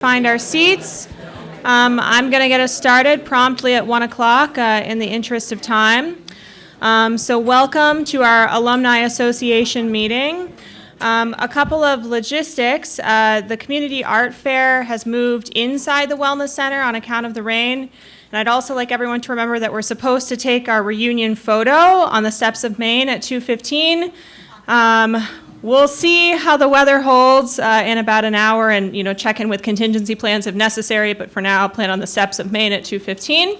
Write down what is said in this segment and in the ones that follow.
Find our seats. I'm going to get us started promptly at 1 o'clock in the interest of time. So welcome to our Alumni Association meeting. A couple of logistics. The Community Art Fair has moved inside the Wellness Center on account of the rain. And I'd also like everyone to remember that we're supposed to take our reunion photo on the steps of Maine at 2:15. We'll see how the weather holds in about an hour and, check in with contingency plans if necessary, but for now, I'll plan on the steps of Maine at 2:15.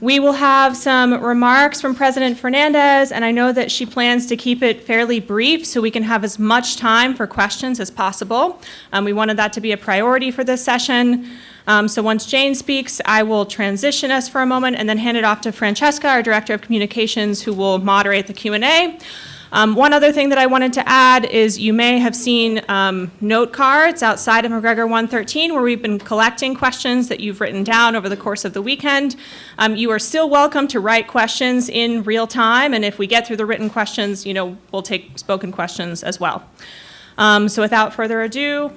We will have some remarks from President Fernandes, and I know that she plans to keep it fairly brief so we can have as much time for questions as possible. We wanted that to be a priority for this session. So once Jane speaks, I will transition us for a moment and then hand it off to Francesca, our Director of Communications, who will moderate the Q&A. One other thing that I wanted to add is you may have seen note cards outside of McGregor 113 where we've been collecting questions that you've written down over the course of the weekend. You are still welcome to write questions in real time, and if we get through the written questions, we'll take spoken questions as well. So without further ado,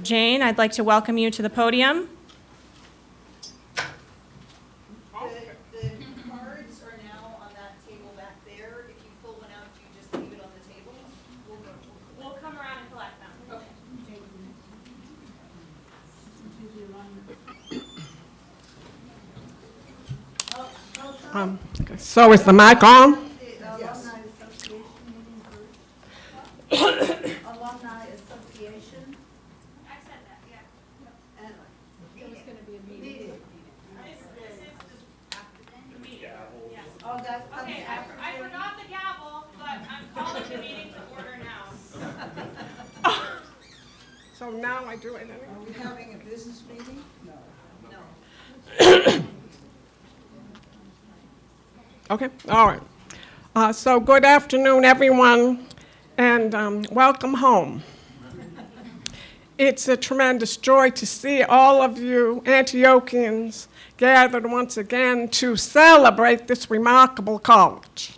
Jane, I'd like to welcome you to the podium. So is the mic on? Yes. Alumni Association. I said that, yeah. And it was going to be a meeting. This is the meeting. Yes. Oh, that's Okay, I forgot the gavel, but I'm calling the meeting to order now. So now I do it anyway. Are we having a business meeting? No. Okay, all right. So good afternoon, everyone, and welcome home. It's a tremendous joy to see all of you Antiochians gathered once again to celebrate this remarkable college.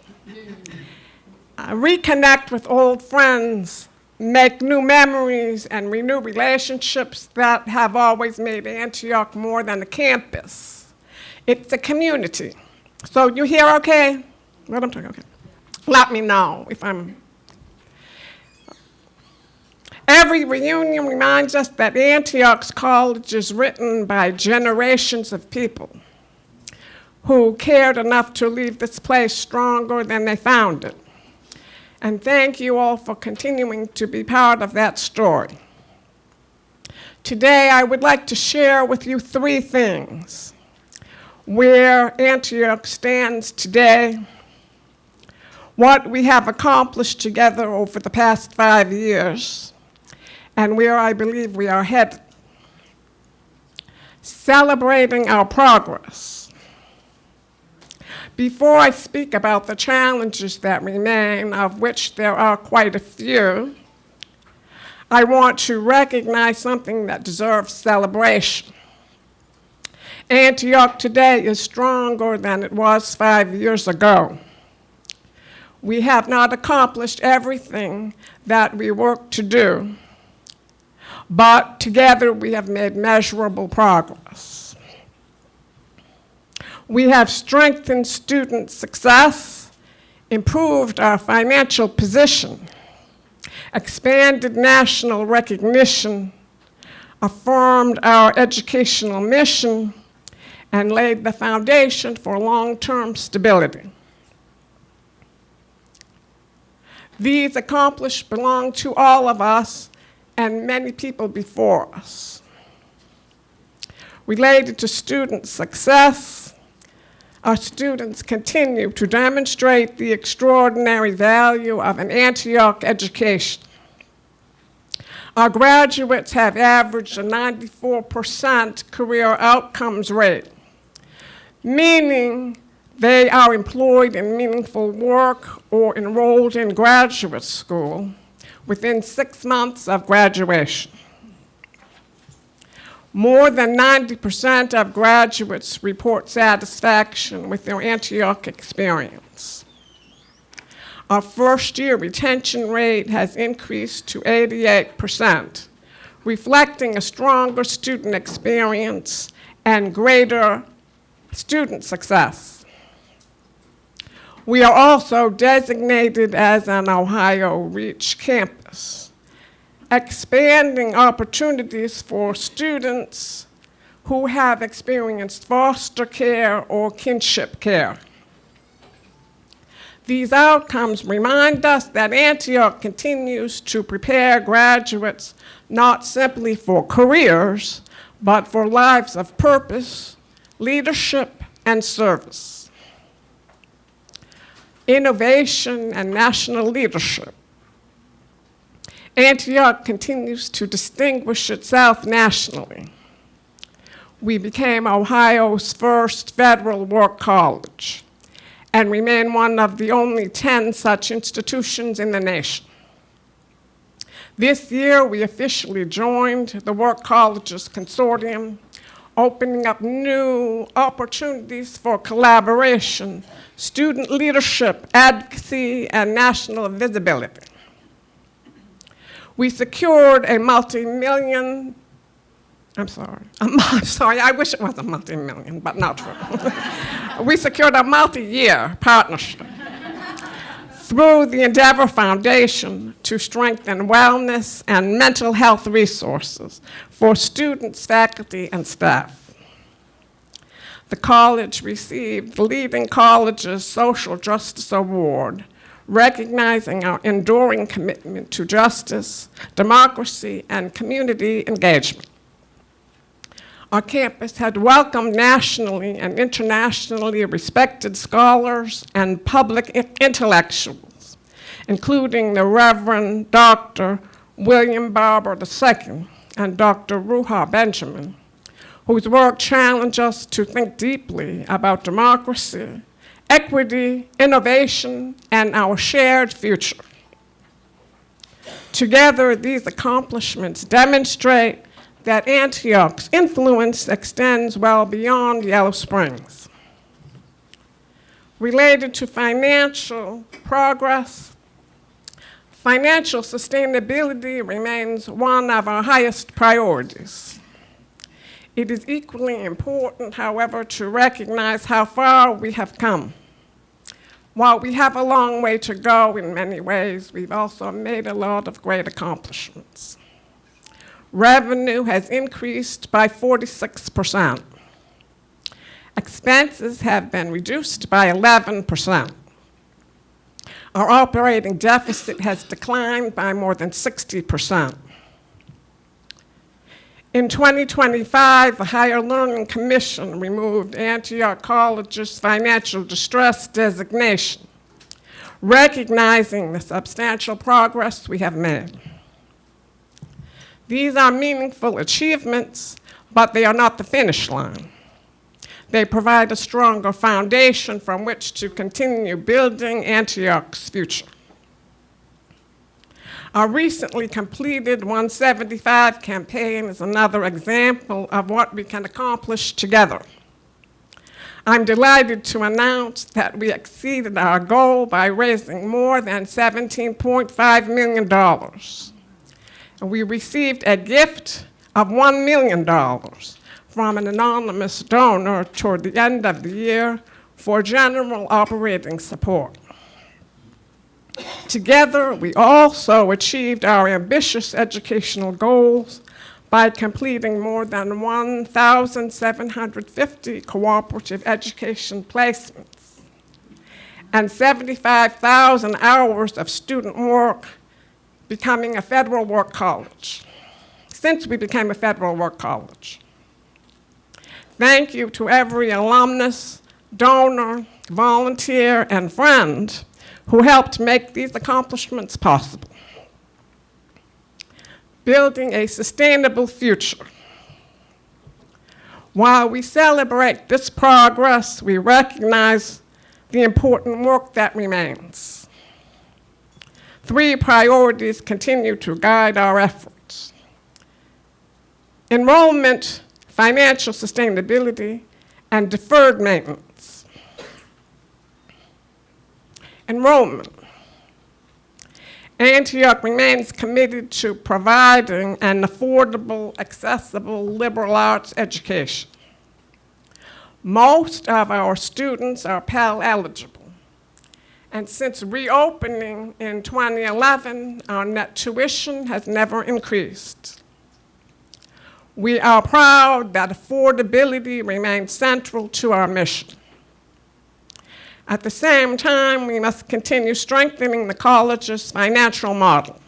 Reconnect with old friends, make new memories, and renew relationships that have always made Antioch more than a campus. It's a community. So you hear okay? What I'm talking, okay. Let me know if I'm. Every reunion reminds us that Antioch's college is written by generations of people who cared enough to leave this place stronger than they found it. And thank you all for continuing to be part of that story. Today, I would like to share with you three things: where Antioch stands today, what we have accomplished together over the past 5 years, and where I believe we are headed. Celebrating our progress. Before I speak about the challenges that remain, of which there are quite a few, I want to recognize something that deserves celebration. Antioch today is stronger than it was 5 years ago. We have not accomplished everything that we worked to do, but together we have made measurable progress. We have strengthened student success, improved our financial position, expanded national recognition, affirmed our educational mission, and laid the foundation for long-term stability. These accomplishments belong to all of us and many people before us. Related to student success, our students continue to demonstrate the extraordinary value of an Antioch education. Our graduates have averaged a 94% career outcomes rate, meaning they are employed in meaningful work or enrolled in graduate school within 6 months of graduation. More than 90% of graduates report satisfaction with their Antioch experience. Our first-year retention rate has increased to 88%, reflecting a stronger student experience and greater student success. We are also designated as an Ohio Reach campus, expanding opportunities for students who have experienced foster care or kinship care. These outcomes remind us that Antioch continues to prepare graduates not simply for careers, but for lives of purpose, leadership, and service. Innovation and national leadership. Antioch continues to distinguish itself nationally. We became Ohio's first federal work college and remain one of the only 10 such institutions in the nation. This year, we officially joined the Work Colleges Consortium, opening up new opportunities for collaboration, student leadership, advocacy, and national visibility. We secured a multi-million, I'm sorry, I wish it was a multi-million, but not true. We secured a multi-year partnership through the Endeavor Foundation to strengthen wellness and mental health resources for students, faculty, and staff. The college received the Leading Colleges Social Justice Award, recognizing our enduring commitment to justice, democracy, and community engagement. Our campus had welcomed nationally and internationally respected scholars and public intellectuals, including the Reverend Dr. William Barber II and Dr. Ruha Benjamin, whose work challenged us to think deeply about democracy, equity, innovation, and our shared future. Together, these accomplishments demonstrate that Antioch's influence extends well beyond Yellow Springs. Related to financial progress, financial sustainability remains one of our highest priorities. It is equally important, however, to recognize how far we have come. While we have a long way to go in many ways, we've also made a lot of great accomplishments. Revenue has increased by 46%. Expenses have been reduced by 11%. Our operating deficit has declined by more than 60%. In 2025, the Higher Learning Commission removed Antioch College's financial distress designation, recognizing the substantial progress we have made. These are meaningful achievements, but they are not the finish line. They provide a stronger foundation from which to continue building Antioch's future. Our recently completed 175 campaign is another example of what we can accomplish together. I'm delighted to announce that we exceeded our goal by raising more than $17.5 million. And we received a gift of $1 million from an anonymous donor toward the end of the year for general operating support. Together, we also achieved our ambitious educational goals by completing more than 1,750 cooperative education placements and 75,000 hours of student work becoming a federal work college, since we became a federal work college. Thank you to every alumnus, donor, volunteer, and friend who helped make these accomplishments possible. Building a sustainable future. While we celebrate this progress, we recognize the important work that remains. 3 priorities continue to guide our efforts: enrollment, financial sustainability, and deferred maintenance. Enrollment. Antioch remains committed to providing an affordable, accessible liberal arts education. Most of our students are Pell eligible, and since reopening in 2011, our net tuition has never increased. We are proud that affordability remains central to our mission. At the same time, we must continue strengthening the college's financial model.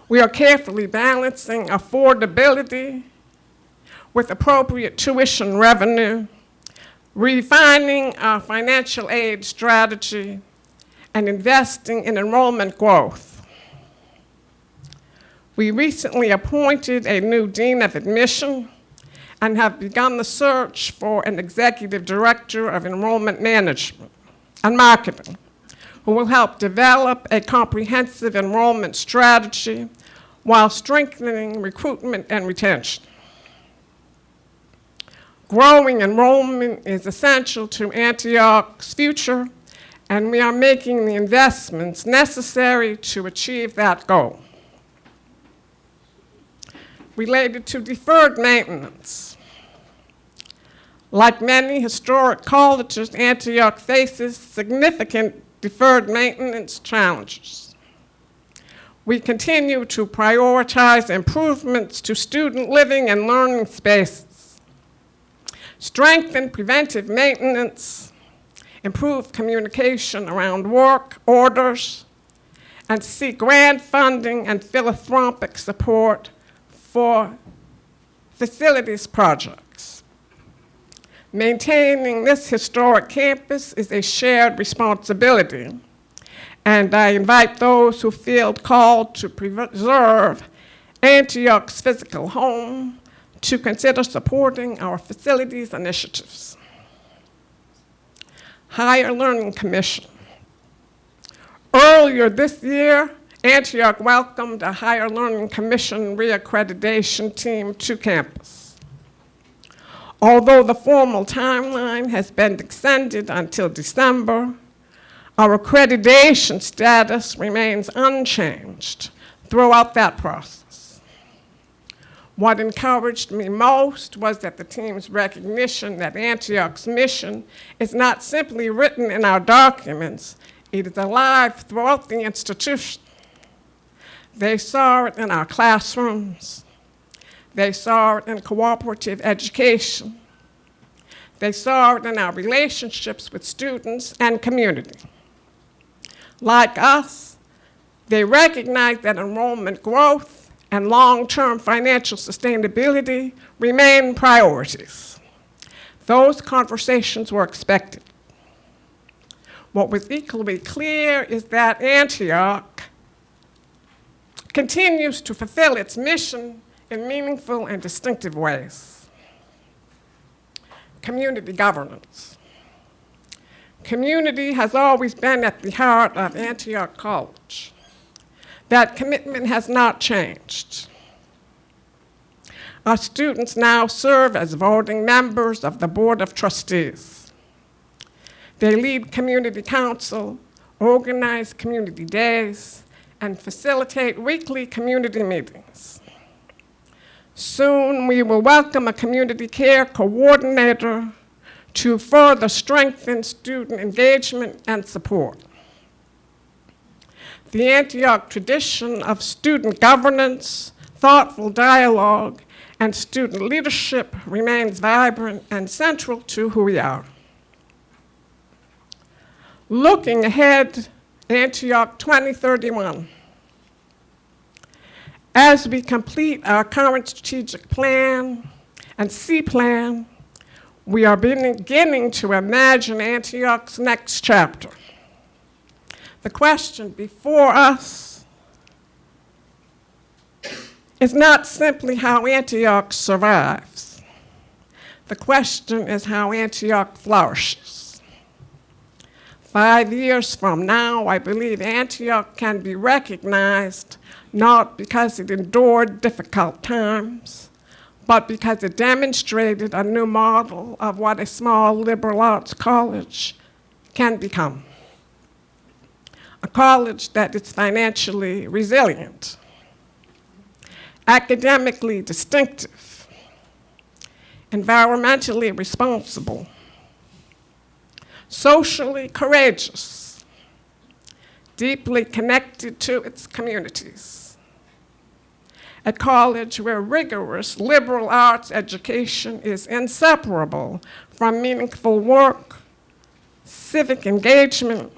We are carefully balancing affordability with appropriate tuition revenue, refining our financial aid strategy, and investing in enrollment growth. We recently appointed a new dean of admission and have begun the search for an executive director of enrollment management and marketing who will help develop a comprehensive enrollment strategy while strengthening recruitment and retention. Growing enrollment is essential to Antioch's future, and we are making the investments necessary to achieve that goal. Related to deferred maintenance, like many historic colleges, Antioch faces significant deferred maintenance challenges. We continue to prioritize improvements to student living and learning spaces, strengthen preventive maintenance, improve communication around work orders, and seek grant funding and philanthropic support for facilities projects. Maintaining this historic campus is a shared responsibility, and I invite those who feel called to preserve Antioch's physical home to consider supporting our facilities initiatives. Higher Learning Commission. Earlier this year, Antioch welcomed a Higher Learning Commission reaccreditation team to campus. Although the formal timeline has been extended until December, our accreditation status remains unchanged throughout that process. What encouraged me most was that the team's recognition that Antioch's mission is not simply written in our documents, it is alive throughout the institution. They saw it in our classrooms. They saw it in cooperative education. They saw it in our relationships with students and community. Like us, they recognize that enrollment growth and long-term financial sustainability remain priorities. Those conversations were expected. What was equally clear is that Antioch continues to fulfill its mission in meaningful and distinctive ways. Community governance. Community has always been at the heart of Antioch College. That commitment has not changed. Our students now serve as voting members of the Board of Trustees. They lead community council, organize community days, and facilitate weekly community meetings. Soon, we will welcome a community care coordinator to further strengthen student engagement and support. The Antioch tradition of student governance, thoughtful dialogue, and student leadership remains vibrant and central to who we are. Looking ahead, Antioch 2031. As we complete our current strategic plan and C-plan, we are beginning to imagine Antioch's next chapter. The question before us is not simply how Antioch survives. The question is how Antioch flourishes. 5 years from now, I believe Antioch can be recognized not because it endured difficult times, but because it demonstrated a new model of what a small liberal arts college can become. a college that is financially resilient, academically distinctive, environmentally responsible, socially courageous, deeply connected to its communities. A college where rigorous liberal arts education is inseparable from meaningful work, civic engagement,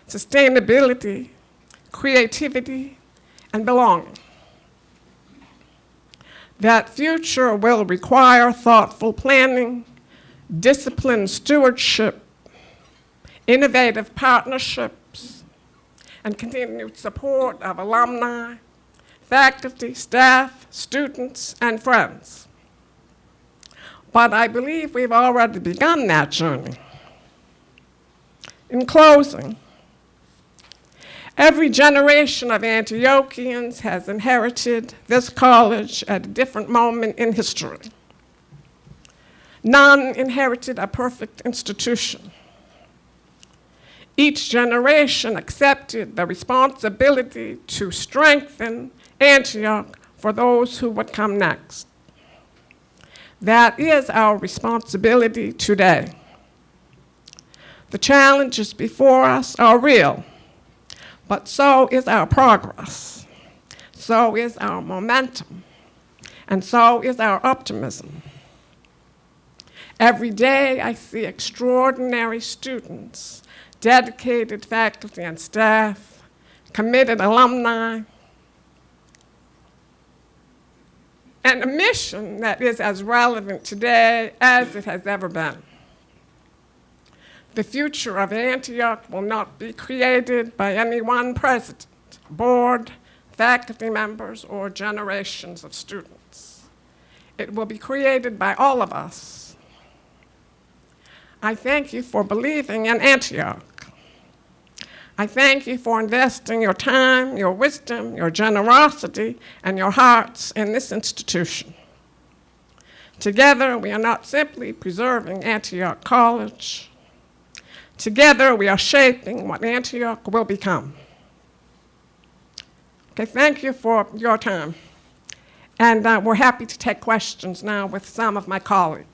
sustainability, creativity, and belonging. That future will require thoughtful planning, disciplined stewardship, innovative partnerships, and continued support of alumni, faculty, staff, students, and friends. But I believe we've already begun that journey. In closing, every generation of Antiochians has inherited this college at a different moment in history. None inherited a perfect institution. Each generation accepted the responsibility to strengthen Antioch for those who would come next. That is our responsibility today. The challenges before us are real, but so is our progress, so is our momentum, and so is our optimism. Every day I see extraordinary students, dedicated faculty and staff, committed alumni, and a mission that is as relevant today as it has ever been. The future of Antioch will not be created by any one president, board, faculty members, or generations of students. It will be created by all of us. I thank you for believing in Antioch. I thank you for investing your time, your wisdom, your generosity, and your hearts in this institution. Together, we are not simply preserving Antioch College. Together, we are shaping what Antioch will become. Okay, thank you for your time. And we're happy to take questions now with some of my colleagues.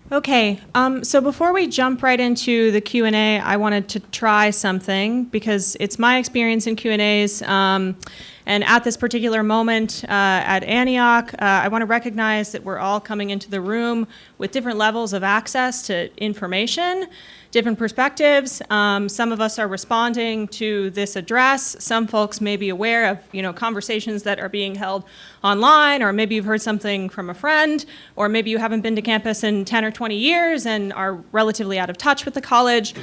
Okay, so before we jump right into the Q&A, I wanted to try something because it's my experience in Q&As, and at this particular moment at Antioch, I want to recognize that we're all coming into the room with different levels of access to information, different perspectives. Some of us are responding to this address. Some folks may be aware of, conversations that are being held online, or maybe you've heard something from a friend, or maybe you haven't been to campus in 10 or 20 years and are relatively out of touch with the college.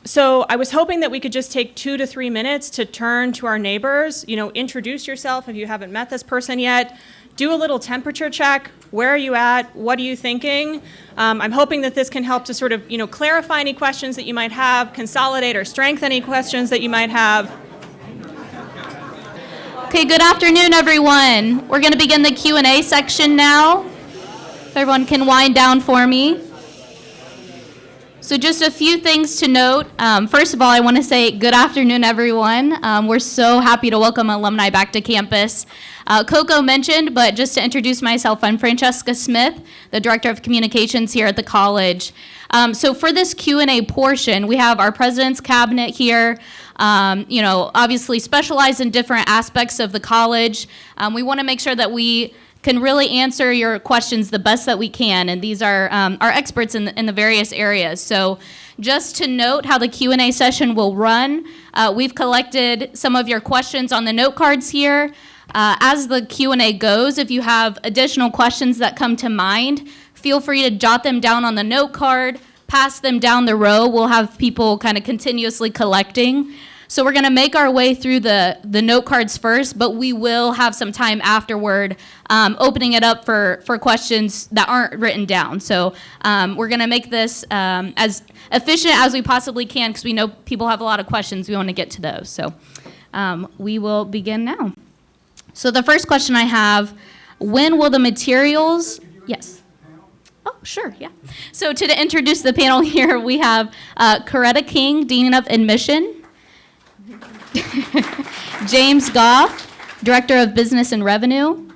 So I was hoping that we could just take 2 to 3 minutes to turn to our neighbors, introduce yourself if you haven't met this person yet. Do a little temperature check. Where are you at? What are you thinking? I'm hoping that this can help to sort of, clarify any questions that you might have, consolidate or strengthen any questions that you might have. Okay, good afternoon, everyone. We're going to begin the Q&A section now. If everyone can wind down for me. So just a few things to note. First of all, I want to say good afternoon, everyone. We're so happy to welcome alumni back to campus. Coco mentioned, but just to introduce myself, I'm Francesca Smith, the Director of Communications here at the college. So for this Q&A portion, we have our President's Cabinet here, obviously specialized in different aspects of the college. We want to make sure that we can really answer your questions the best that we can, and these are our experts in the various areas. So just to note how the Q&A session will run, we've collected some of your questions on the note cards here. As the Q&A goes, if you have additional questions that come to mind, feel free to jot them down on the note card, pass them down the row. We'll have people kind of continuously collecting. So we're going to make our way through the note cards first, but we will have some time afterward opening it up for questions that aren't written down. So we're going to make this as efficient as we possibly can because we know people have a lot of questions. We want to get to those. So we will begin now. So the first question I have, when will the materials, yes. Oh, sure, yeah. So to introduce the panel here, we have Coretta King, Dean of Admission, James Goff, Director of Business and Revenue,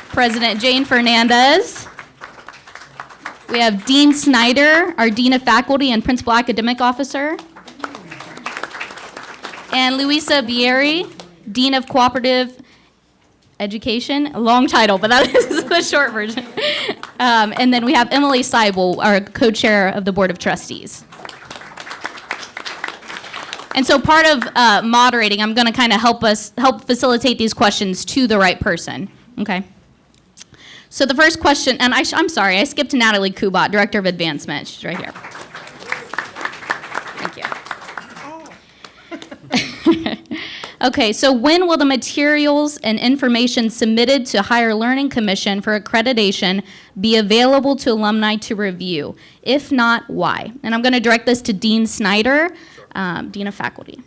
President Jane Fernandez. We have Dean Snyder, our Dean of Faculty and Principal Academic Officer, and Luisa Bieri, Dean of Cooperative Education. A long title, but that is the short version. And then we have Emily Seibel, our co-chair of the Board of Trustees. And so part of moderating, I'm going to kind of help facilitate these questions to the right person. Okay. So the first question, and I'm sorry, I skipped Natalie Kubat, Director of Advancement. She's right here. Thank you. Okay, so when will the materials and information submitted to Higher Learning Commission for accreditation be available to alumni to review? If not, why? And I'm going to direct this to Dean Snyder, Dean of Faculty.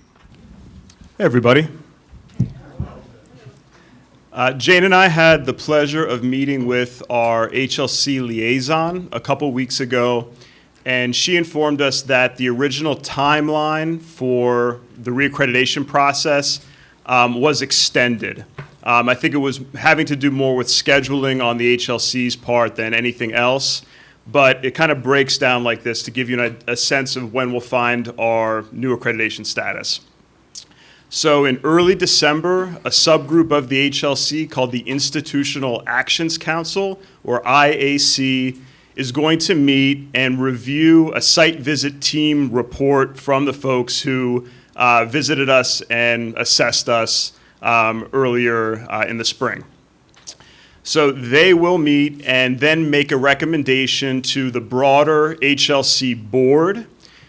Hey, everybody. Jane and I had the pleasure of meeting with our HLC liaison a couple weeks ago, and she informed us that the original timeline for the reaccreditation process was extended. I think it was having to do more with scheduling on the HLC's part than anything else, but it kind of breaks down like this to give you a sense of when we'll find our new accreditation status. So in early December, a subgroup of the HLC called the Institutional Actions Council, or IAC, is going to meet and review a site visit team report from the folks who visited us and assessed us earlier in the spring. So they will meet and then make a recommendation to the broader HLC board,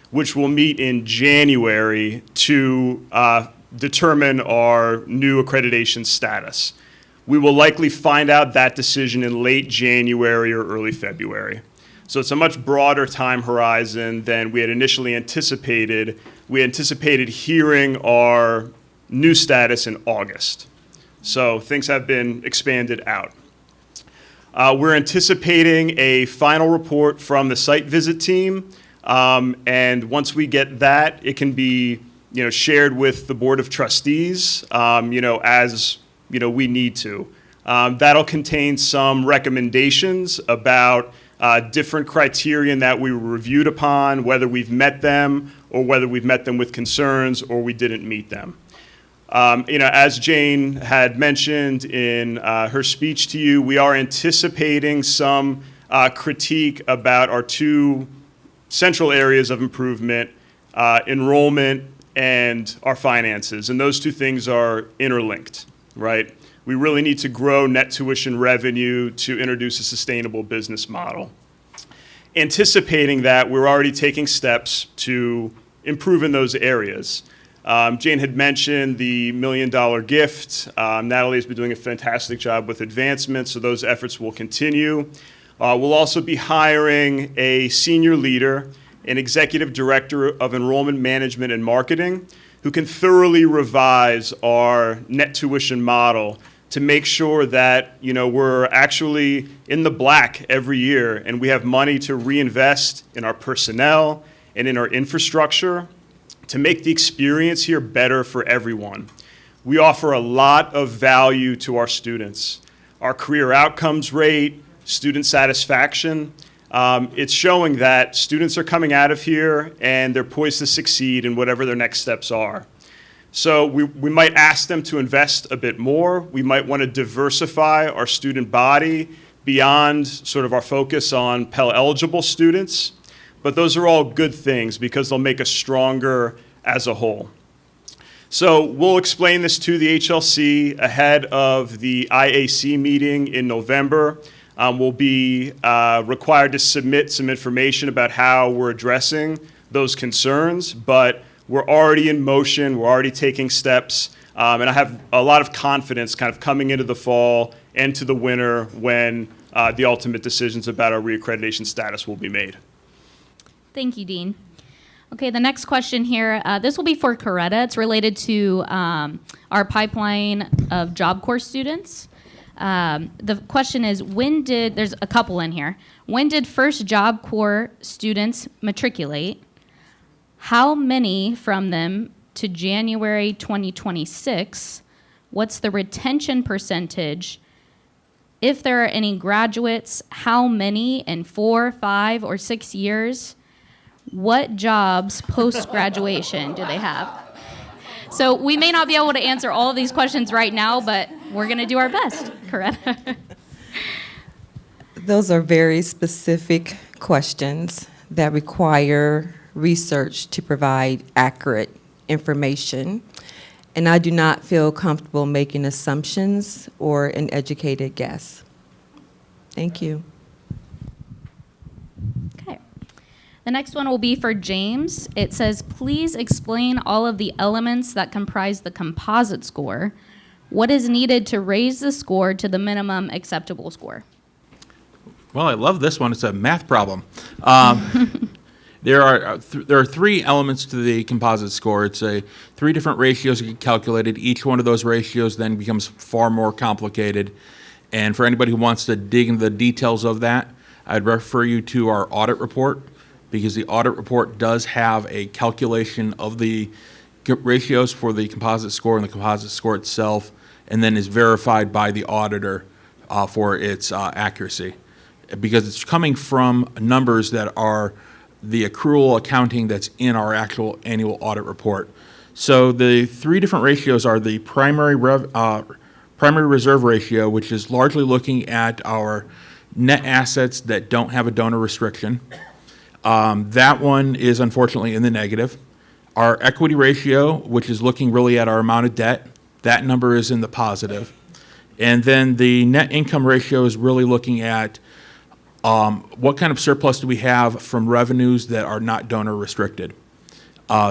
which will meet in January to determine our new accreditation status. We will likely find out that decision in late January or early February. So it's a much broader time horizon than we had initially anticipated. We anticipated hearing our new status in August. So things have been expanded out. We're anticipating a final report from the site visit team, and once we get that, it can be shared with the Board of Trustees, as we need to. That'll contain some recommendations about different criterion that we were reviewed upon, whether we've met them or whether we've met them with concerns or we didn't meet them. As Jane had mentioned in her speech to you, we are anticipating some critique about our two central areas of improvement, enrollment and our finances. And those two things are interlinked, right? We really need to grow net tuition revenue to introduce a sustainable business model. Anticipating that, we're already taking steps to improve in those areas. Jane had mentioned the $1 million gift. Natalie has been doing a fantastic job with advancement, so those efforts will continue. We'll also be hiring a senior leader, an executive director of enrollment management and marketing, who can thoroughly revise our net tuition model to make sure that we're actually in the black every year and we have money to reinvest in our personnel and in our infrastructure to make the experience here better for everyone. We offer a lot of value to our students. Our career outcomes rate, student satisfaction, it's showing that students are coming out of here and they're poised to succeed in whatever their next steps are. So we might ask them to invest a bit more. We might want to diversify our student body beyond sort of our focus on Pell-eligible students. But those are all good things because they'll make us stronger as a whole. So we'll explain this to the HLC ahead of the IAC meeting in November. We'll be required to submit some information about how we're addressing those concerns, but we're already in motion, we're already taking steps, and I have a lot of confidence kind of coming into the fall and to the winter when the ultimate decisions about our reaccreditation status will be made. Thank you, Dean. Okay, the next question here, this will be for Coretta. It's related to our pipeline of Job Corps students. The question is, there's a couple in here. When did first Job Corps students matriculate? How many from them to January 2026? What's the retention percentage? If there are any graduates, how many in 4, 5, or 6 years? What jobs post-graduation do they have? So we may not be able to answer all of these questions right now, but we're going to do our best. Coretta. Those are very specific questions that require research to provide accurate information, and I do not feel comfortable making assumptions or an educated guess. Thank you. Okay. The next one will be for James. It says, please explain all of the elements that comprise the composite score. What is needed to raise the score to the minimum acceptable score? Well, I love this one. It's a math problem. There are three elements to the composite score. It's three different ratios that get calculated. Each one of those ratios then becomes far more complicated. And for anybody who wants to dig into the details of that, I'd refer you to our audit report, because the audit report does have a calculation of the ratios for the composite score and the composite score itself, and then is verified by the auditor for its accuracy. Because it's coming from numbers that are the accrual accounting that's in our actual annual audit report. So the three different ratios are the primary reserve ratio, which is largely looking at our net assets that don't have a donor restriction. That one is unfortunately in the negative. Our equity ratio, which is looking really at our amount of debt, that number is in the positive. And then the net income ratio is really looking at what kind of surplus do we have from revenues that are not donor restricted.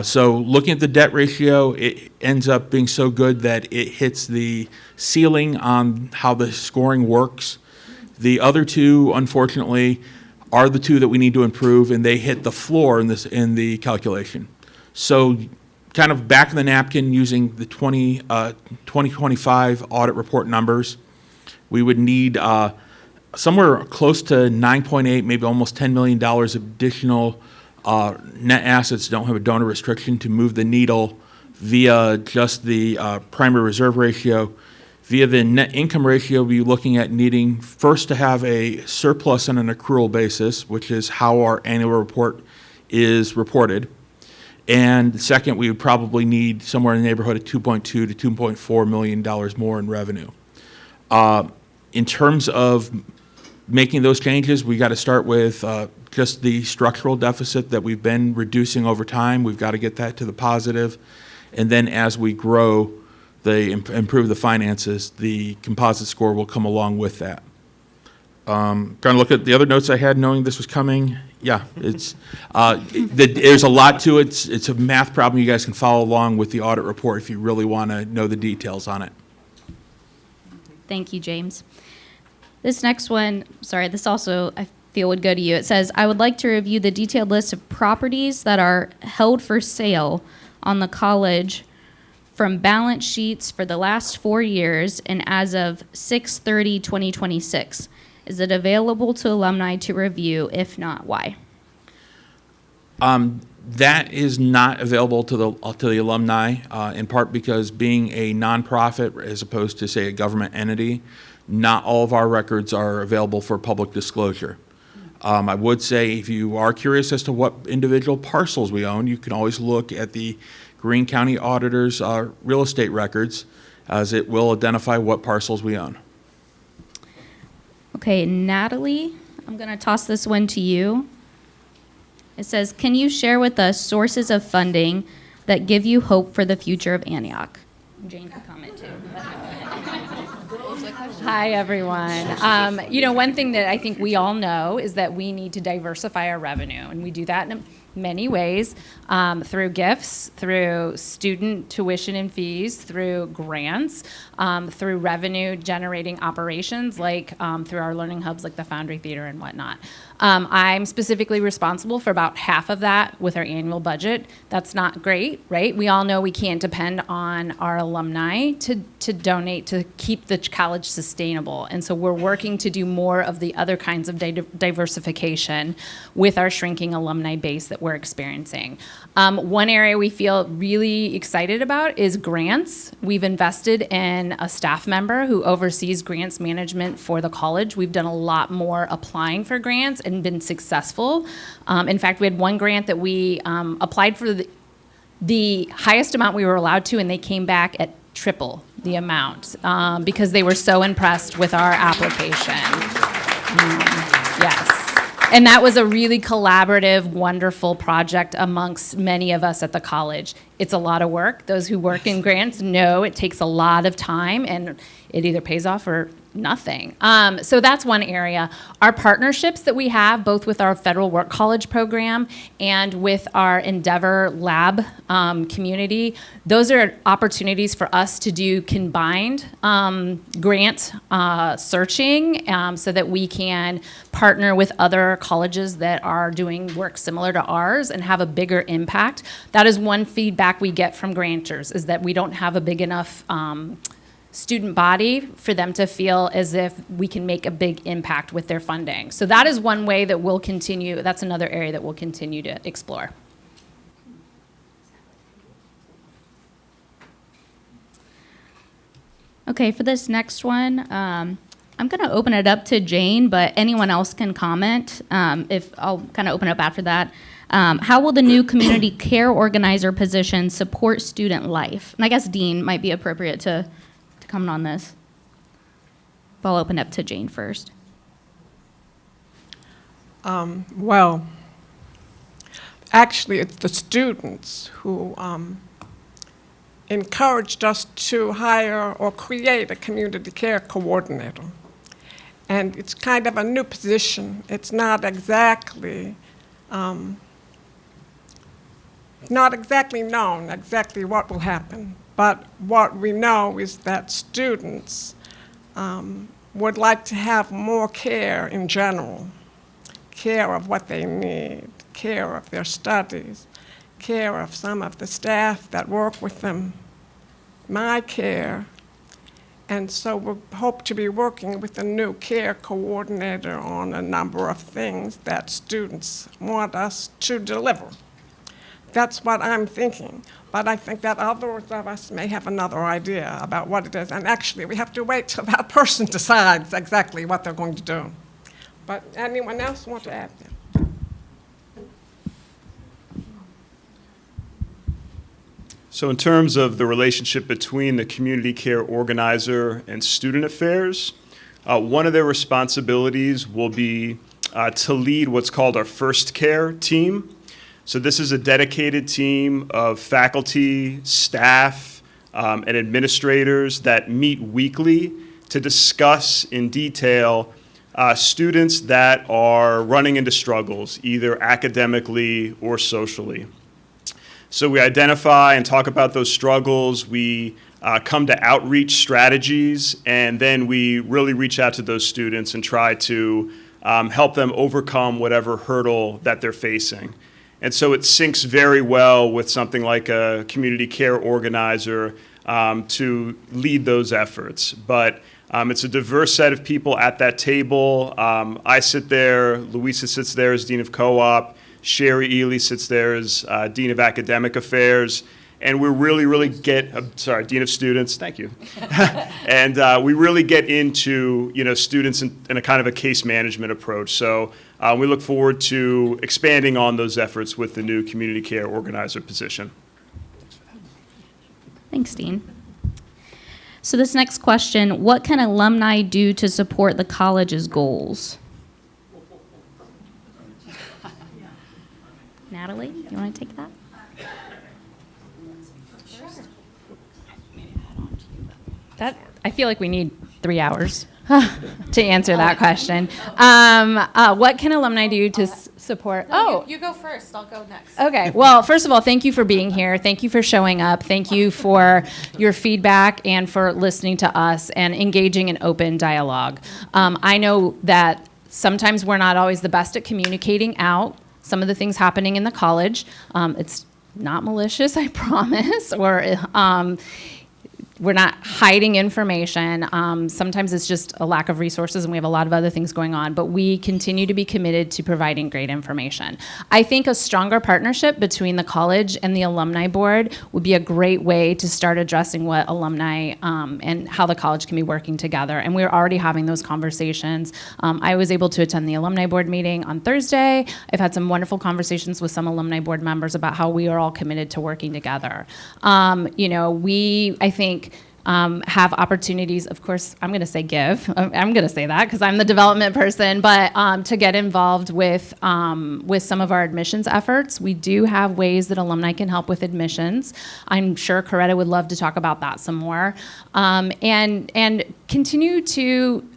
So looking at the debt ratio, it ends up being so good that it hits the ceiling on how the scoring works. The other two, unfortunately, are the two that we need to improve, and they hit the floor in the calculation. So kind of back of the napkin, using the 2025 audit report numbers, we would need somewhere close to 9.8, maybe almost $10 million additional net assets that don't have a donor restriction to move the needle via just the primary reserve ratio. Via the net income ratio, we'll be looking at needing first to have a surplus on an accrual basis, which is how our annual report is reported. And second, we would probably need somewhere in the neighborhood of $2.2 to $2.4 million more in revenue. In terms of making those changes, we got to start with just the structural deficit that we've been reducing over time. We've got to get that to the positive. And then as we grow, improve the finances, the composite score will come along with that. Going to look at the other notes I had knowing this was coming. Yeah, it's there's a lot to it. It's a math problem. You guys can follow along with the audit report if you really want to know the details on it. Thank you, James. This next one, sorry, this also I feel would go to you. It says, I would like to review the detailed list of properties that are held for sale on the college from balance sheets for the last 4 years and as of 6/30/2026. Is it available to alumni to review? If not, why? That is not available to the alumni, in part because being a nonprofit as opposed to, say, a government entity, not all of our records are available for public disclosure. I would say if you are curious as to what individual parcels we own, you can always look at the Greene County Auditor's real estate records, as it will identify what parcels we own. Okay, Natalie, I'm going to toss this one to you. It says, can you share with us sources of funding that give you hope for the future of Antioch? Jane can comment too. Hi, everyone. One thing that I think we all know is that we need to diversify our revenue, and we do that in many ways, through gifts, through student tuition and fees, through grants, through revenue generating operations like through our learning hubs like the Foundry Theater and whatnot. I'm specifically responsible for about half of that with our annual budget. That's not great, right? We all know we can't depend on our alumni to donate to keep the college sustainable. And so we're working to do more of the other kinds of diversification with our shrinking alumni base that we're experiencing. One area we feel really excited about is grants. We've invested in a staff member who oversees grants management for the college. We've done a lot more applying for grants and been successful. In fact, we had one grant that we applied for the highest amount we were allowed to, and they came back at triple the amount because they were so impressed with our application. Yes. And that was a really collaborative, wonderful project amongst many of us at the college. It's a lot of work. Those who work in grants know it takes a lot of time, and it either pays off or nothing. So that's one area. Our partnerships that we have, both with our Federal Work College program and with our Endeavor Lab community, those are opportunities for us to do combined grant searching so that we can partner with other colleges that are doing work similar to ours and have a bigger impact. That is one feedback we get from grantors, is that we don't have a big enough student body for them to feel as if we can make a big impact with their funding. So that is one way that we'll continue, that's another area that we'll continue to explore. Okay, for this next one, I'm going to open it up to Jane, but anyone else can comment. If I'll kind of open it up after that. How will the new community care organizer position support student life? And I guess Dean might be appropriate to comment on this. But I'll open up to Jane first. Well, actually, it's the students who encouraged us to hire or create a community care coordinator. And it's kind of a new position. It's not exactly known exactly what will happen. But what we know is that students would like to have more care in general, care of what they need, care of their studies, care of some of the staff that work with them, my care. And so we hope to be working with a new care coordinator on a number of things that students want us to deliver. That's what I'm thinking. But I think that others of us may have another idea about what it is. And actually, we have to wait till that person decides exactly what they're going to do. But anyone else want to add that? So in terms of the relationship between the community care organizer and student affairs, one of their responsibilities will be to lead what's called our First Care team. So this is a dedicated team of faculty, staff, and administrators that meet weekly to discuss in detail students that are running into struggles, either academically or socially. So we identify and talk about those struggles. We come to outreach strategies, and then we really reach out to those students and try to help them overcome whatever hurdle that they're facing. And so it syncs very well with something like a community care organizer to lead those efforts. But it's a diverse set of people at that table. I sit there, Louisa sits there as Dean of Co-op, Sherry Ely sits there as Dean of Academic Affairs, and we really get, Dean of Students, thank you. And we really get into, students in a kind of a case management approach. So we look forward to expanding on those efforts with the new community care organizer position. Thanks, Dean. So this next question, what can alumni do to support the college's goals? Natalie, you want to take that? I feel like we need 3 hours to answer that question. What can alumni do to support. You go first. I'll go next. Okay. Well, first of all, thank you for being here. Thank you for showing up. Thank you for your feedback and for listening to us and engaging in open dialogue. I know that sometimes we're not always the best at communicating out some of the things happening in the college. It's not malicious, I promise, or we're not hiding information. Sometimes it's just a lack of resources and we have a lot of other things going on, but we continue to be committed to providing great information. I think a stronger partnership between the college and the alumni board would be a great way to start addressing what alumni and how the college can be working together. And we're already having those conversations. I was able to attend the alumni board meeting on Thursday. I've had some wonderful conversations with some alumni board members about how we are all committed to working together. I think, have opportunities, of course, I'm going to say give. I'm going to say that because I'm the development person, but to get involved with some of our admissions efforts. We do have ways that alumni can help with admissions. I'm sure Coretta would love to talk about that some more. And continue to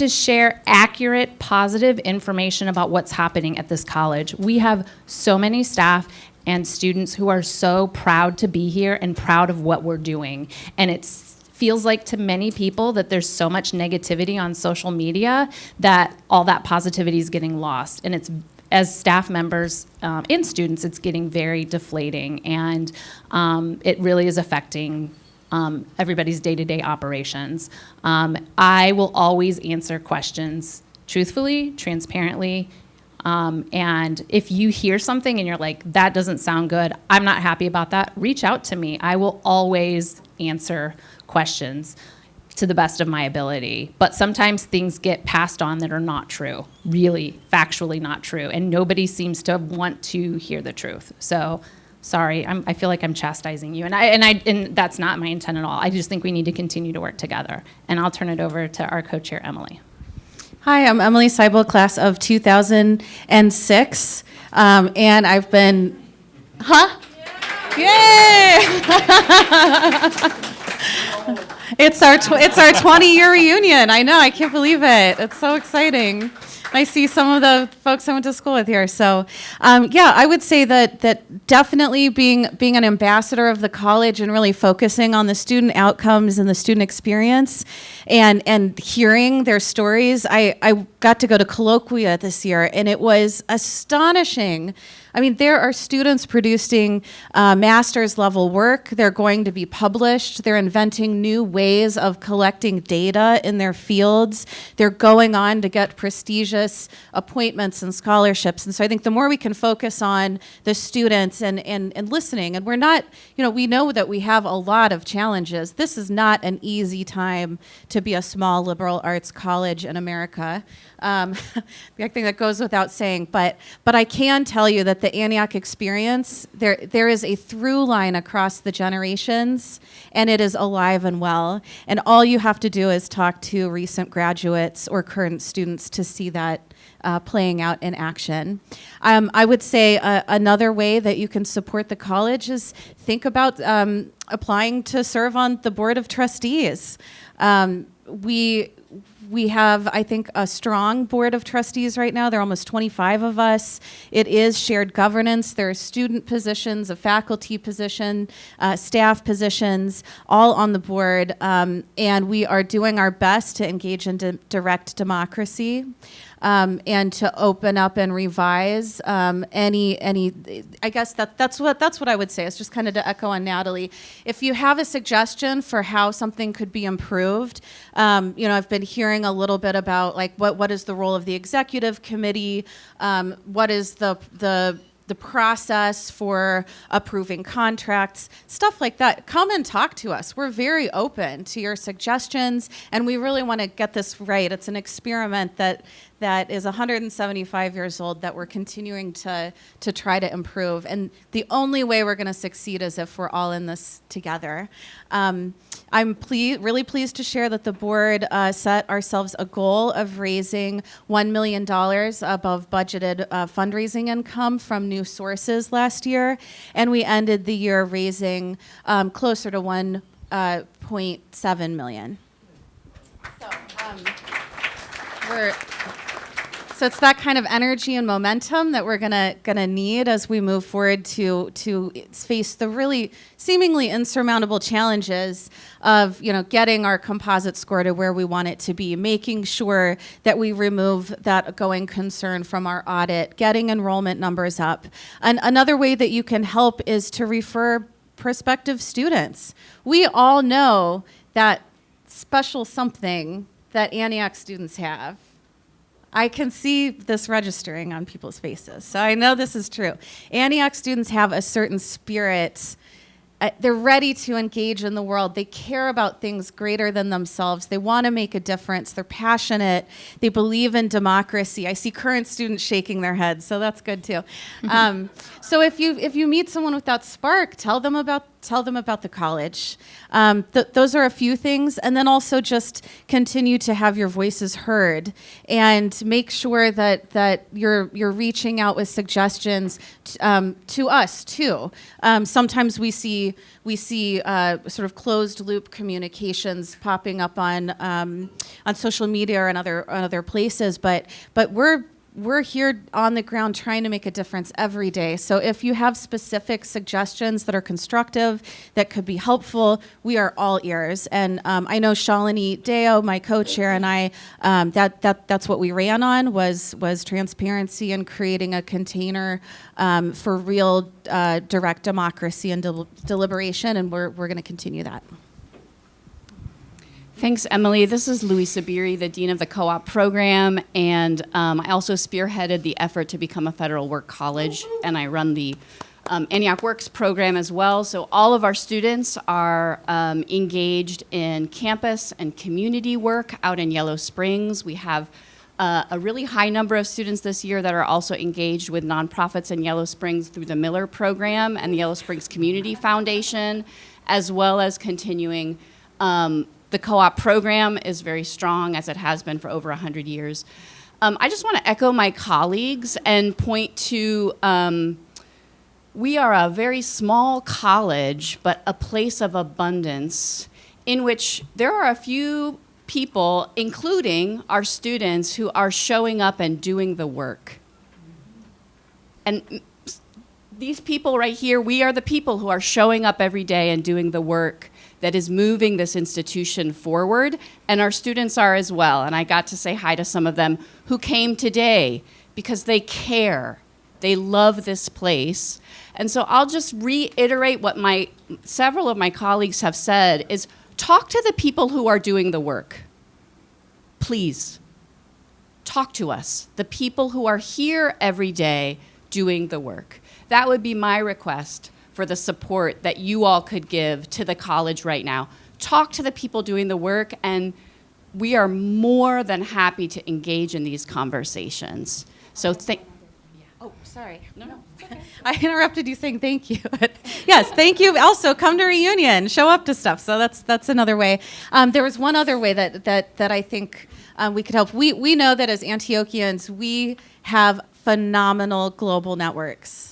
share accurate, positive information about what's happening at this college. We have so many staff and students who are so proud to be here and proud of what we're doing. And it feels like to many people that there's so much negativity on social media that all that positivity is getting lost. And it's, as staff members and students, it's getting very deflating. And it really is affecting everybody's day-to-day operations. I will always answer questions truthfully, transparently, and if you hear something and you're like, that doesn't sound good, I'm not happy about that, reach out to me. I will always answer questions to the best of my ability. But sometimes things get passed on that are not true, really factually not true, and nobody seems to want to hear the truth. So sorry, I feel like I'm chastising you, and that's not my intent at all. I just think we need to continue to work together. And I'll turn it over to our co-chair, Emily. Hi, I'm Emily Seibel, class of 2006, and I've been, Yay! It's our 20-year reunion. I know, I can't believe it. It's so exciting. I see some of the folks I went to school with here. So, I would say that definitely being an ambassador of the college and really focusing on the student outcomes and the student experience and hearing their stories. I got to go to Colloquia this year, and it was astonishing. I mean, there are students producing master's level work. They're going to be published. They're inventing new ways of collecting data in their fields. They're going on to get prestigious appointments and scholarships. And so I think the more we can focus on the students and listening, and we're not, we know that we have a lot of challenges. This is not an easy time to be a small liberal arts college in America. I think that goes without saying, but I can tell you that the Antioch experience, there is a through line across the generations, and it is alive and well. And all you have to do is talk to recent graduates or current students to see that playing out in action. I would say another way that you can support the college is think about applying to serve on the board of trustees. We have, I think, a strong board of trustees right now. There are almost 25 of us. It is shared governance. There are student positions, a faculty position, staff positions, all on the board. And we are doing our best to engage in direct democracy. And to open up and revise any. I guess that's what I would say. It's just kind of to echo on Natalie. If you have a suggestion for how something could be improved, I've been hearing a little bit about like what is the role of the executive committee, what is the process for approving contracts, stuff like that. Come and talk to us. We're very open to your suggestions, and we really want to get this right. It's an experiment that is 175 years old that we're continuing to try to improve. And the only way we're going to succeed is if we're all in this together. I'm really pleased to share that the board set ourselves a goal of raising $1 million above budgeted fundraising income from new sources last year. And we ended the year raising closer to $1.7 million. So it's that kind of energy and momentum that we're gonna need as we move forward to face the really seemingly insurmountable challenges of getting our composite score to where we want it to be, making sure that we remove that going concern from our audit, getting enrollment numbers up. And another way that you can help is to refer prospective students. We all know that special something that Antioch students have. I can see this registering on people's faces, so I know this is true. Antioch students have a certain spirit. They're ready to engage in the world. They care about things greater than themselves. They want to make a difference. They're passionate. They believe in democracy. I see current students shaking their heads, so that's good too. So if you meet someone with that spark, tell them about the college. Those are a few things, and then also just continue to have your voices heard, and make sure that you're reaching out with suggestions to us too. Sometimes we see sort of closed loop communications popping up on social media or in other places, but we're here on the ground trying to make a difference every day. So if you have specific suggestions that are constructive, that could be helpful, we are all ears. And I know Shalini Deo, my co-chair, and I, that's what we ran on was transparency and creating a container for real direct democracy and deliberation, and we're going to continue that. Thanks, Emily. This is Louisa Beery, the Dean of the Co-op Program, and I also spearheaded the effort to become a federal work college, and I run the Antioch Works program as well. So all of our students are engaged in campus and community work out in Yellow Springs. We have a really high number of students this year that are also engaged with nonprofits in Yellow Springs through the Miller program and the Yellow Springs Community Foundation, as well as continuing the co-op program is very strong, as it has been for over 100 years. I just want to echo my colleagues and point to, we are a very small college, but a place of abundance in which there are a few people, including our students, who are showing up and doing the work. And these people right here, we are the people who are showing up every day and doing the work that is moving this institution forward, and our students are as well. And I got to say hi to some of them who came today because they care. They love this place. And so I'll just reiterate what several of my colleagues have said is talk to the people who are doing the work. Please, talk to us, the people who are here every day doing the work. That would be my request for the support that you all could give to the college right now. Talk to the people doing the work, and we are more than happy to engage in these conversations. So Oh, sorry. No. Okay. I interrupted you saying thank you. Yes, thank you. Also, come to reunion, show up to stuff. So that's another way. There was one other way that I think we could help. We know that as Antiochians, we have phenomenal global networks.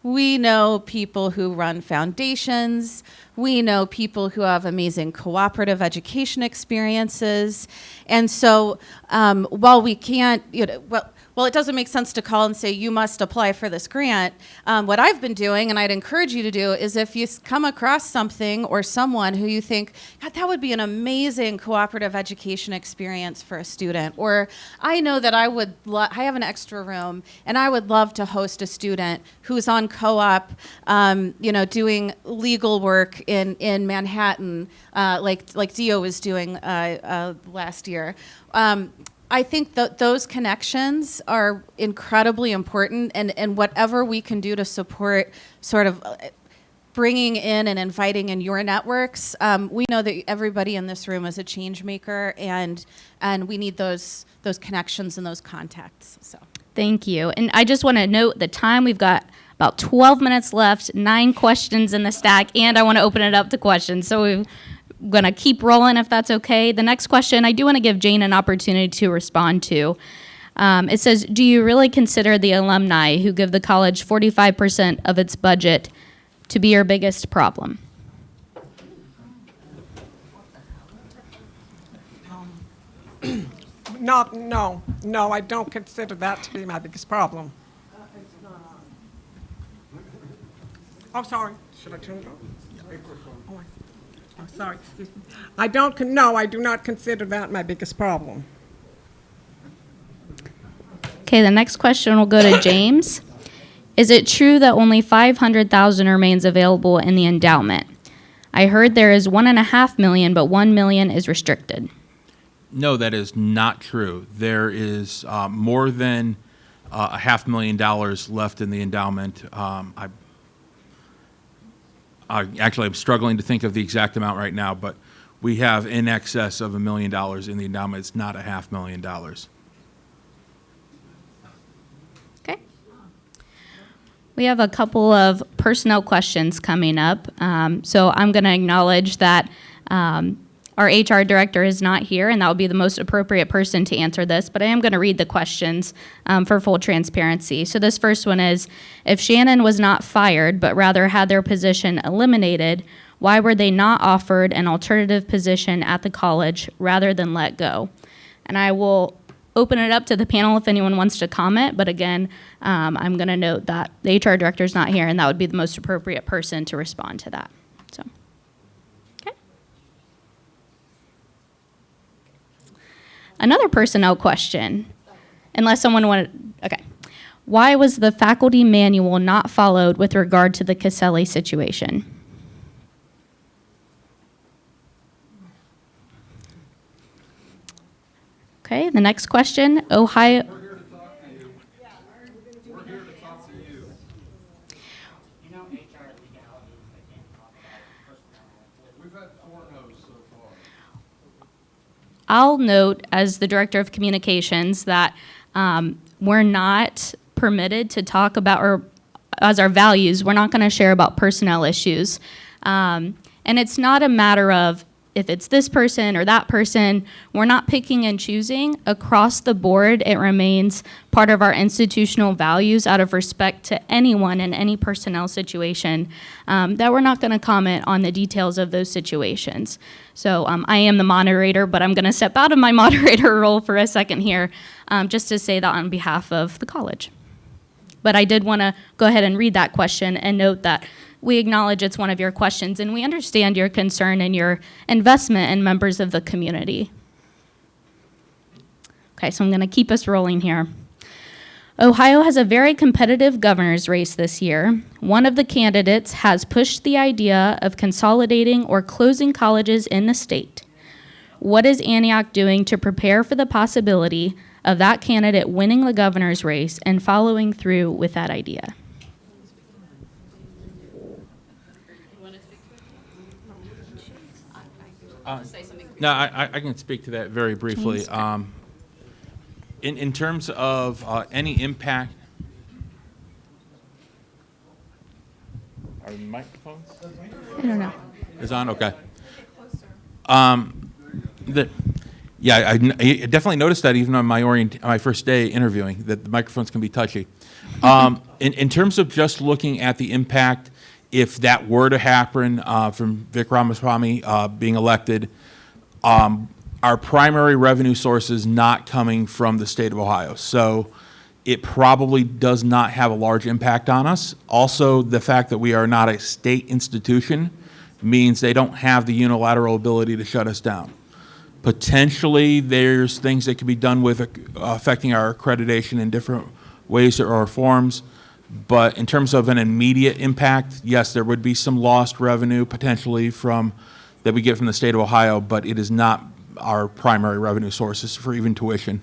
We know people who run foundations. We know people who have amazing cooperative education experiences. And so while we can't, well, it doesn't make sense to call and say, you must apply for this grant. What I've been doing, and I'd encourage you to do, is if you come across something or someone who you think, God, that would be an amazing cooperative education experience for a student, or I know that I have an extra room, and I would love to host a student who's on co-op, doing legal work in Manhattan, like Dio was doing last year. I think that those connections are incredibly important, and whatever we can do to support sort of bringing in and inviting in your networks, we know that everybody in this room is a change maker, and we need those connections and those contacts. So Thank you. And I just want to note the time. We've got about 12 minutes left, 9 questions in the stack, and I want to open it up to questions. So we're going to keep rolling if that's okay. The next question, I do want to give Jane an opportunity to respond to. It says, do you really consider the alumni who give the college 45% of its budget to be your biggest problem? No, I don't consider that to be my biggest problem. Oh, sorry. Should I turn it on? Oh, sorry, excuse me. I do not consider that my biggest problem. Okay, the next question will go to James. Is it true that only $500,000 remains available in the endowment? I heard there is $1.5 million, but $1 million is restricted. No, that is not true. There is more than $500,000 left in the endowment. I'm struggling to think of the exact amount right now, but we have in excess of $1 million in the endowment. It's not $500,000. Okay. We have a couple of personnel questions coming up. So I'm going to acknowledge that our HR director is not here, and that would be the most appropriate person to answer this, but I am going to read the questions for full transparency. So this first one is, if Shannon was not fired, but rather had their position eliminated, why were they not offered an alternative position at the college rather than let go? And I will open it up to the panel if anyone wants to comment, but again, I'm going to note that the HR director is not here, and that would be the most appropriate person to respond to that. So, okay. Another personnel question, unless someone wanted, okay. Why was the faculty manual not followed with regard to the Caselli situation? Okay, the next question, Ohio. We're here to talk to you. We're here to talk to you. You know HR legalities, they can't talk about personnel. We've had 4 no's so far. I'll note as the Director of Communications that we're not permitted to talk about, or as our values, we're not going to share about personnel issues. And it's not a matter of if it's this person or that person. We're not picking and choosing. Across the board, it remains part of our institutional values out of respect to anyone in any personnel situation that we're not going to comment on the details of those situations. So I am the moderator, but I'm going to step out of my moderator role for a second here just to say that on behalf of the college. But I did want to go ahead and read that question and note that we acknowledge it's one of your questions, and we understand your concern and your investment in members of the community. Okay, so I'm going to keep us rolling here. Ohio has a very competitive governor's race this year. One of the candidates has pushed the idea of consolidating or closing colleges in the state. What is Antioch doing to prepare for the possibility of that candidate winning the governor's race and following through with that idea? No, I can speak to that very briefly. In terms of any impact, are the microphones? I don't know. Is on? Okay. I definitely noticed that even on my first day interviewing, that the microphones can be touchy. In terms of just looking at the impact, if that were to happen from Vic Ramaswamy being elected, our primary revenue source is not coming from the state of Ohio. So it probably does not have a large impact on us. Also, the fact that we are not a state institution means they don't have the unilateral ability to shut us down. Potentially, there's things that can be done with affecting our accreditation in different ways or forms. But in terms of an immediate impact, yes, there would be some lost revenue potentially that we get from the state of Ohio, but it is not our primary revenue sources for even tuition.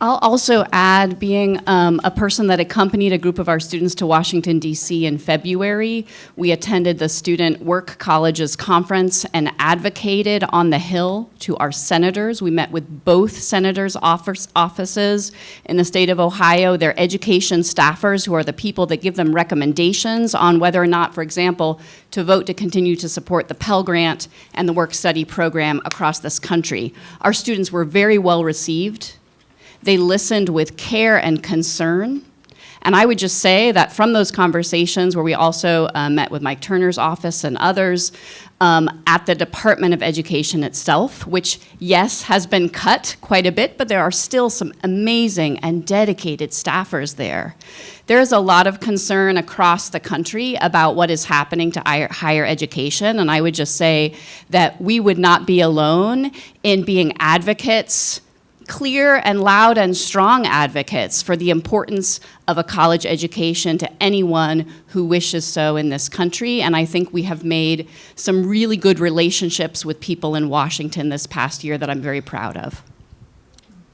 I'll also add, being a person that accompanied a group of our students to Washington, D.C. in February, we attended the Student Work Colleges Conference and advocated on the Hill to our senators. We met with both senators' offices in the state of Ohio, their education staffers, who are the people that give them recommendations on whether or not, for example, to vote to continue to support the Pell Grant and the work-study program across this country. Our students were very well received. They listened with care and concern. And I would just say that from those conversations, where we also met with Mike Turner's office and others, at the Department of Education itself, which, yes, has been cut quite a bit, but there are still some amazing and dedicated staffers there. There's a lot of concern across the country about what is happening to higher education, and I would just say that we would not be alone in being advocates, clear and loud and strong advocates for the importance of a college education to anyone who wishes so in this country. And I think we have made some really good relationships with people in Washington this past year that I'm very proud of.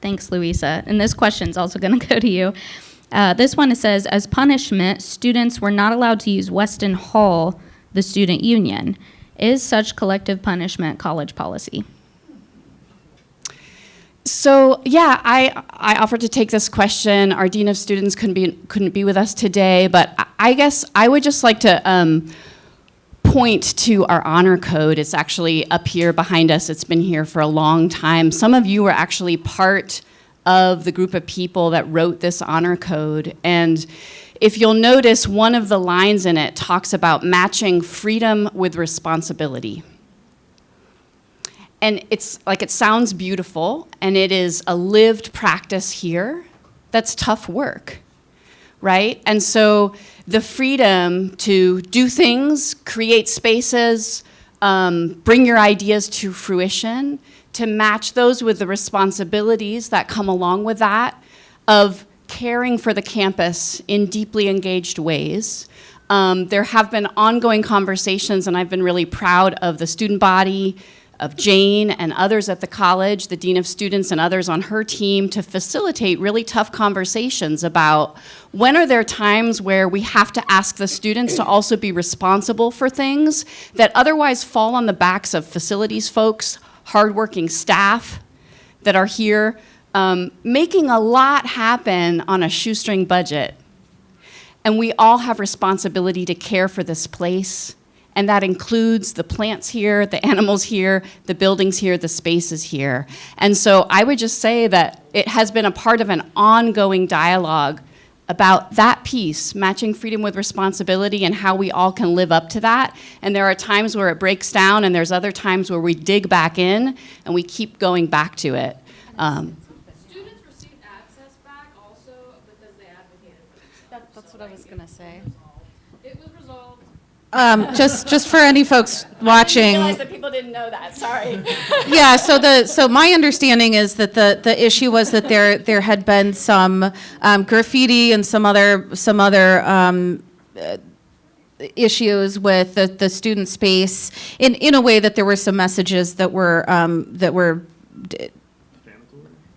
Thanks, Louisa. And this question's also going to go to you. This one, it says, as punishment, students were not allowed to use Weston Hall, the student union. Is such collective punishment college policy? So yeah, I offered to take this question. Our Dean of Students couldn't be with us today, but I guess I would just like to point to our honor code. It's actually up here behind us. It's been here for a long time. Some of you were actually part of the group of people that wrote this honor code. And if you'll notice, one of the lines in it talks about matching freedom with responsibility. And it's like, it sounds beautiful, and it is a lived practice here. That's tough work, right? And so the freedom to do things, create spaces, bring your ideas to fruition, to match those with the responsibilities that come along with that, of caring for the campus in deeply engaged ways. There have been ongoing conversations, and I've been really proud of the student body, of Jane and others at the college, the Dean of Students and others on her team, to facilitate really tough conversations about when are there times where we have to ask the students to also be responsible for things that otherwise fall on the backs of facilities folks, hardworking staff that are here, making a lot happen on a shoestring budget. And we all have responsibility to care for this place. And that includes the plants here, the animals here, the buildings here, the spaces here. And so I would just say that it has been a part of an ongoing dialogue about that piece, matching freedom with responsibility and how we all can live up to that. And there are times where it breaks down, and there's other times where we dig back in and we keep going back to it. Students received access back also because they advocated for themselves. That's what I was going to say. It was resolved. Just for any folks watching. I realized that people didn't know that, sorry. Yeah, so my understanding is that the issue was that there had been some graffiti and some other issues with the student space in a way that there were some messages that were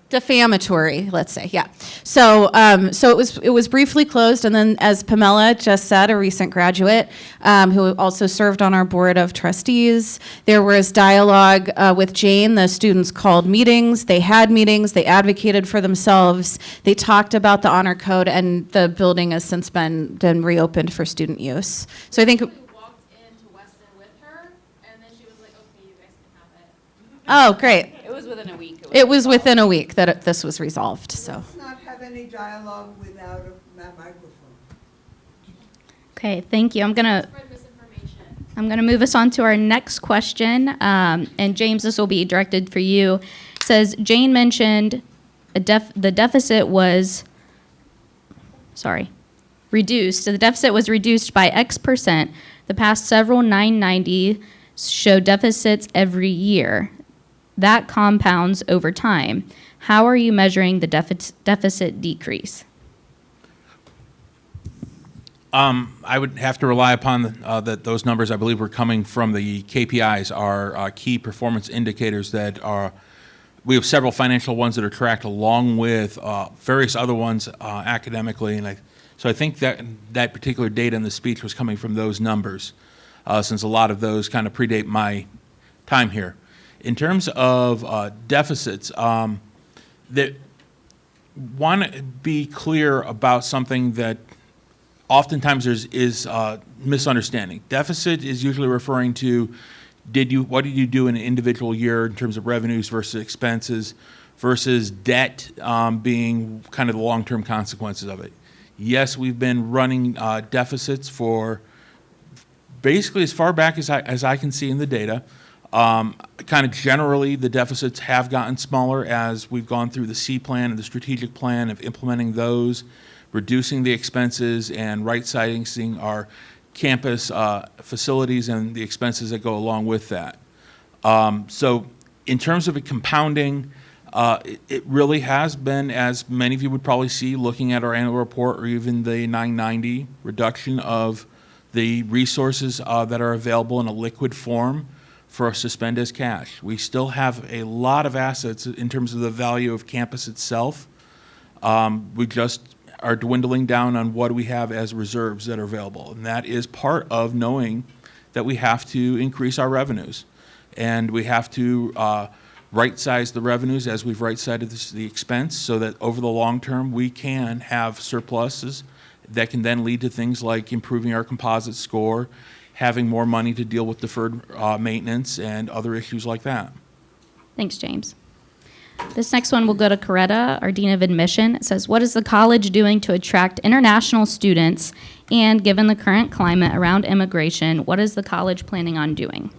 defamatory, let's say, yeah. So it was briefly closed, and then, as Pamela just said, a recent graduate who also served on our board of trustees, there was dialogue with Jane. The students called meetings, they had meetings, they advocated for themselves, they talked about the honor code, and the building has since been reopened for student use. So I think. We walked into Weston with her, and then she was like, okay, you guys can have it. Oh, great. It was within a week. It was within a week that this was resolved, so. Let's not have any dialogue without a microphone. Okay, thank you. I'm gonna move us on to our next question. And James, this will be directed for you. It says, Jane mentioned the deficit was, reduced. The deficit was reduced by X percent. The past several 990 show deficits every year. That compounds over time. How are you measuring the deficit decrease? I would have to rely upon that those numbers. I believe were coming from the KPIs, our key performance indicators that are. We have several financial ones that are tracked along with various other ones academically, and so I think that particular data in the speech was coming from those numbers, since a lot of those kind of predate my time here. In terms of deficits, that want to be clear about something that oftentimes is misunderstanding. Deficit is usually referring to what did you do in an individual year in terms of revenues versus expenses versus debt being kind of the long-term consequences of it. Yes, we've been running deficits for basically, as far back as I can see in the data, kind of generally, the deficits have gotten smaller as we've gone through the C plan and the strategic plan of implementing those, reducing the expenses, and right-sizing our campus facilities and the expenses that go along with that. So in terms of it compounding, it really has been, as many of you would probably see looking at our annual report or even the 990 reduction of the resources that are available in a liquid form for us to spend as cash. We still have a lot of assets in terms of the value of campus itself. We just are dwindling down on what we have as reserves that are available. And that is part of knowing that we have to increase our revenues. And we have to right-size the revenues as we've right-sided the expense so that over the long term we can have surpluses that can then lead to things like improving our composite score, having more money to deal with deferred maintenance and other issues like that. Thanks, James. This next one will go to Coretta, our Dean of Admission. It says, what is the college doing to attract international students? And given the current climate around immigration, what is the college planning on doing?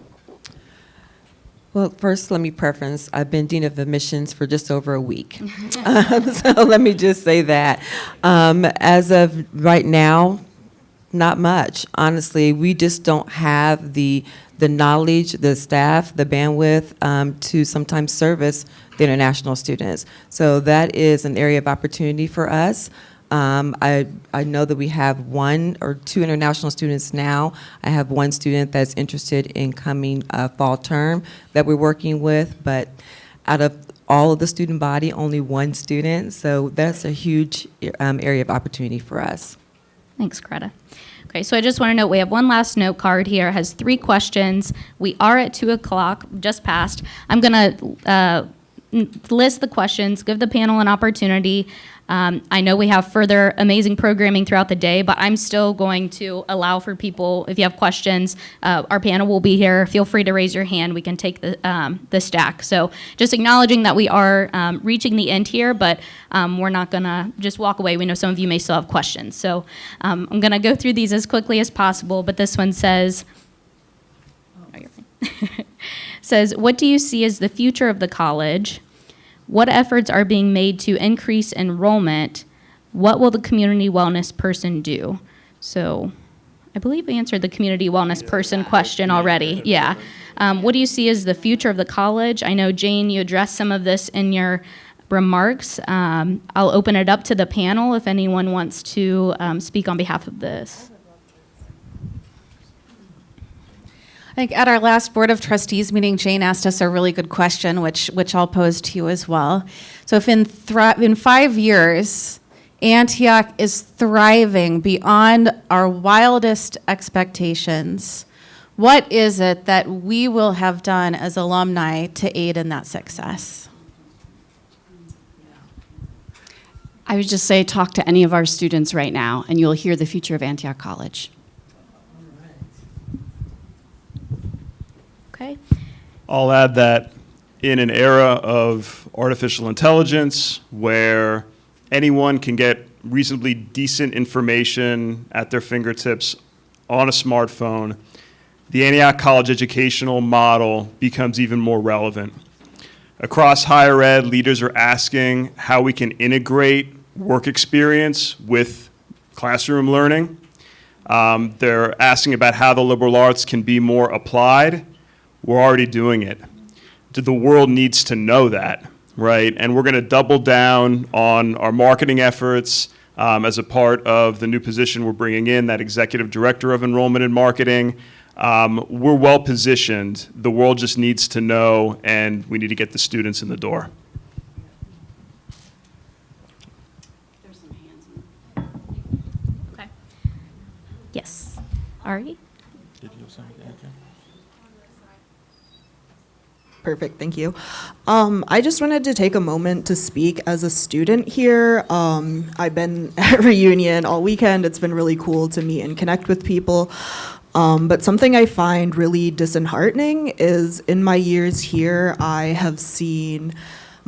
Well, first, let me preference, I've been Dean of Admissions for just over a week. So let me just say that. As of right now, not much. Honestly, we just don't have the knowledge, the staff, the bandwidth to sometimes service the international students. So that is an area of opportunity for us. I know that we have 1 or 2 international students now. I have 1 student that's interested in coming fall term that we're working with, but out of all of the student body, only 1 student. So that's a huge area of opportunity for us. Thanks, Greta. Okay, so I just want to note we have one last note card here. It has 3 questions. We are at 2 o'clock, just passed. I'm going to list the questions, give the panel an opportunity. I know we have further amazing programming throughout the day, but I'm still going to allow for people, if you have questions, our panel will be here. Feel free to raise your hand. We can take the stack. So just acknowledging that we are reaching the end here, but we're not going to just walk away. We know some of you may still have questions. So I'm going to go through these as quickly as possible, but this one says, says, what do you see as the future of the college? What efforts are being made to increase enrollment? What will the community wellness person do? So I believe we answered the community wellness person question already. Yeah. What do you see as the future of the college? I know, Jane, you addressed some of this in your remarks. I'll open it up to the panel if anyone wants to speak on behalf of this. I think at our last Board of Trustees meeting, Jane asked us a really good question, which I'll pose to you as well. So if in 5 years, Antioch is thriving beyond our wildest expectations, what is it that we will have done as alumni to aid in that success? I would just say talk to any of our students right now, and you'll hear the future of Antioch College. Okay. I'll add that in an era of artificial intelligence where anyone can get reasonably decent information at their fingertips on a smartphone, the Antioch College educational model becomes even more relevant. Across higher ed, leaders are asking how we can integrate work experience with classroom learning. They're asking about how the liberal arts can be more applied. We're already doing it. The world needs to know that, right? And we're going to double down on our marketing efforts as a part of the new position we're bringing in, that Executive Director of Enrollment and Marketing. We're well positioned. The world just needs to know, and we need to get the students in the door. There's some hands. Okay. Yes. Ari? Did you have something to add, Jen? Perfect, thank you. I just wanted to take a moment to speak as a student here. I've been at reunion all weekend. It's been really cool to meet and connect with people. But something I find really disheartening is in my years here, I have seen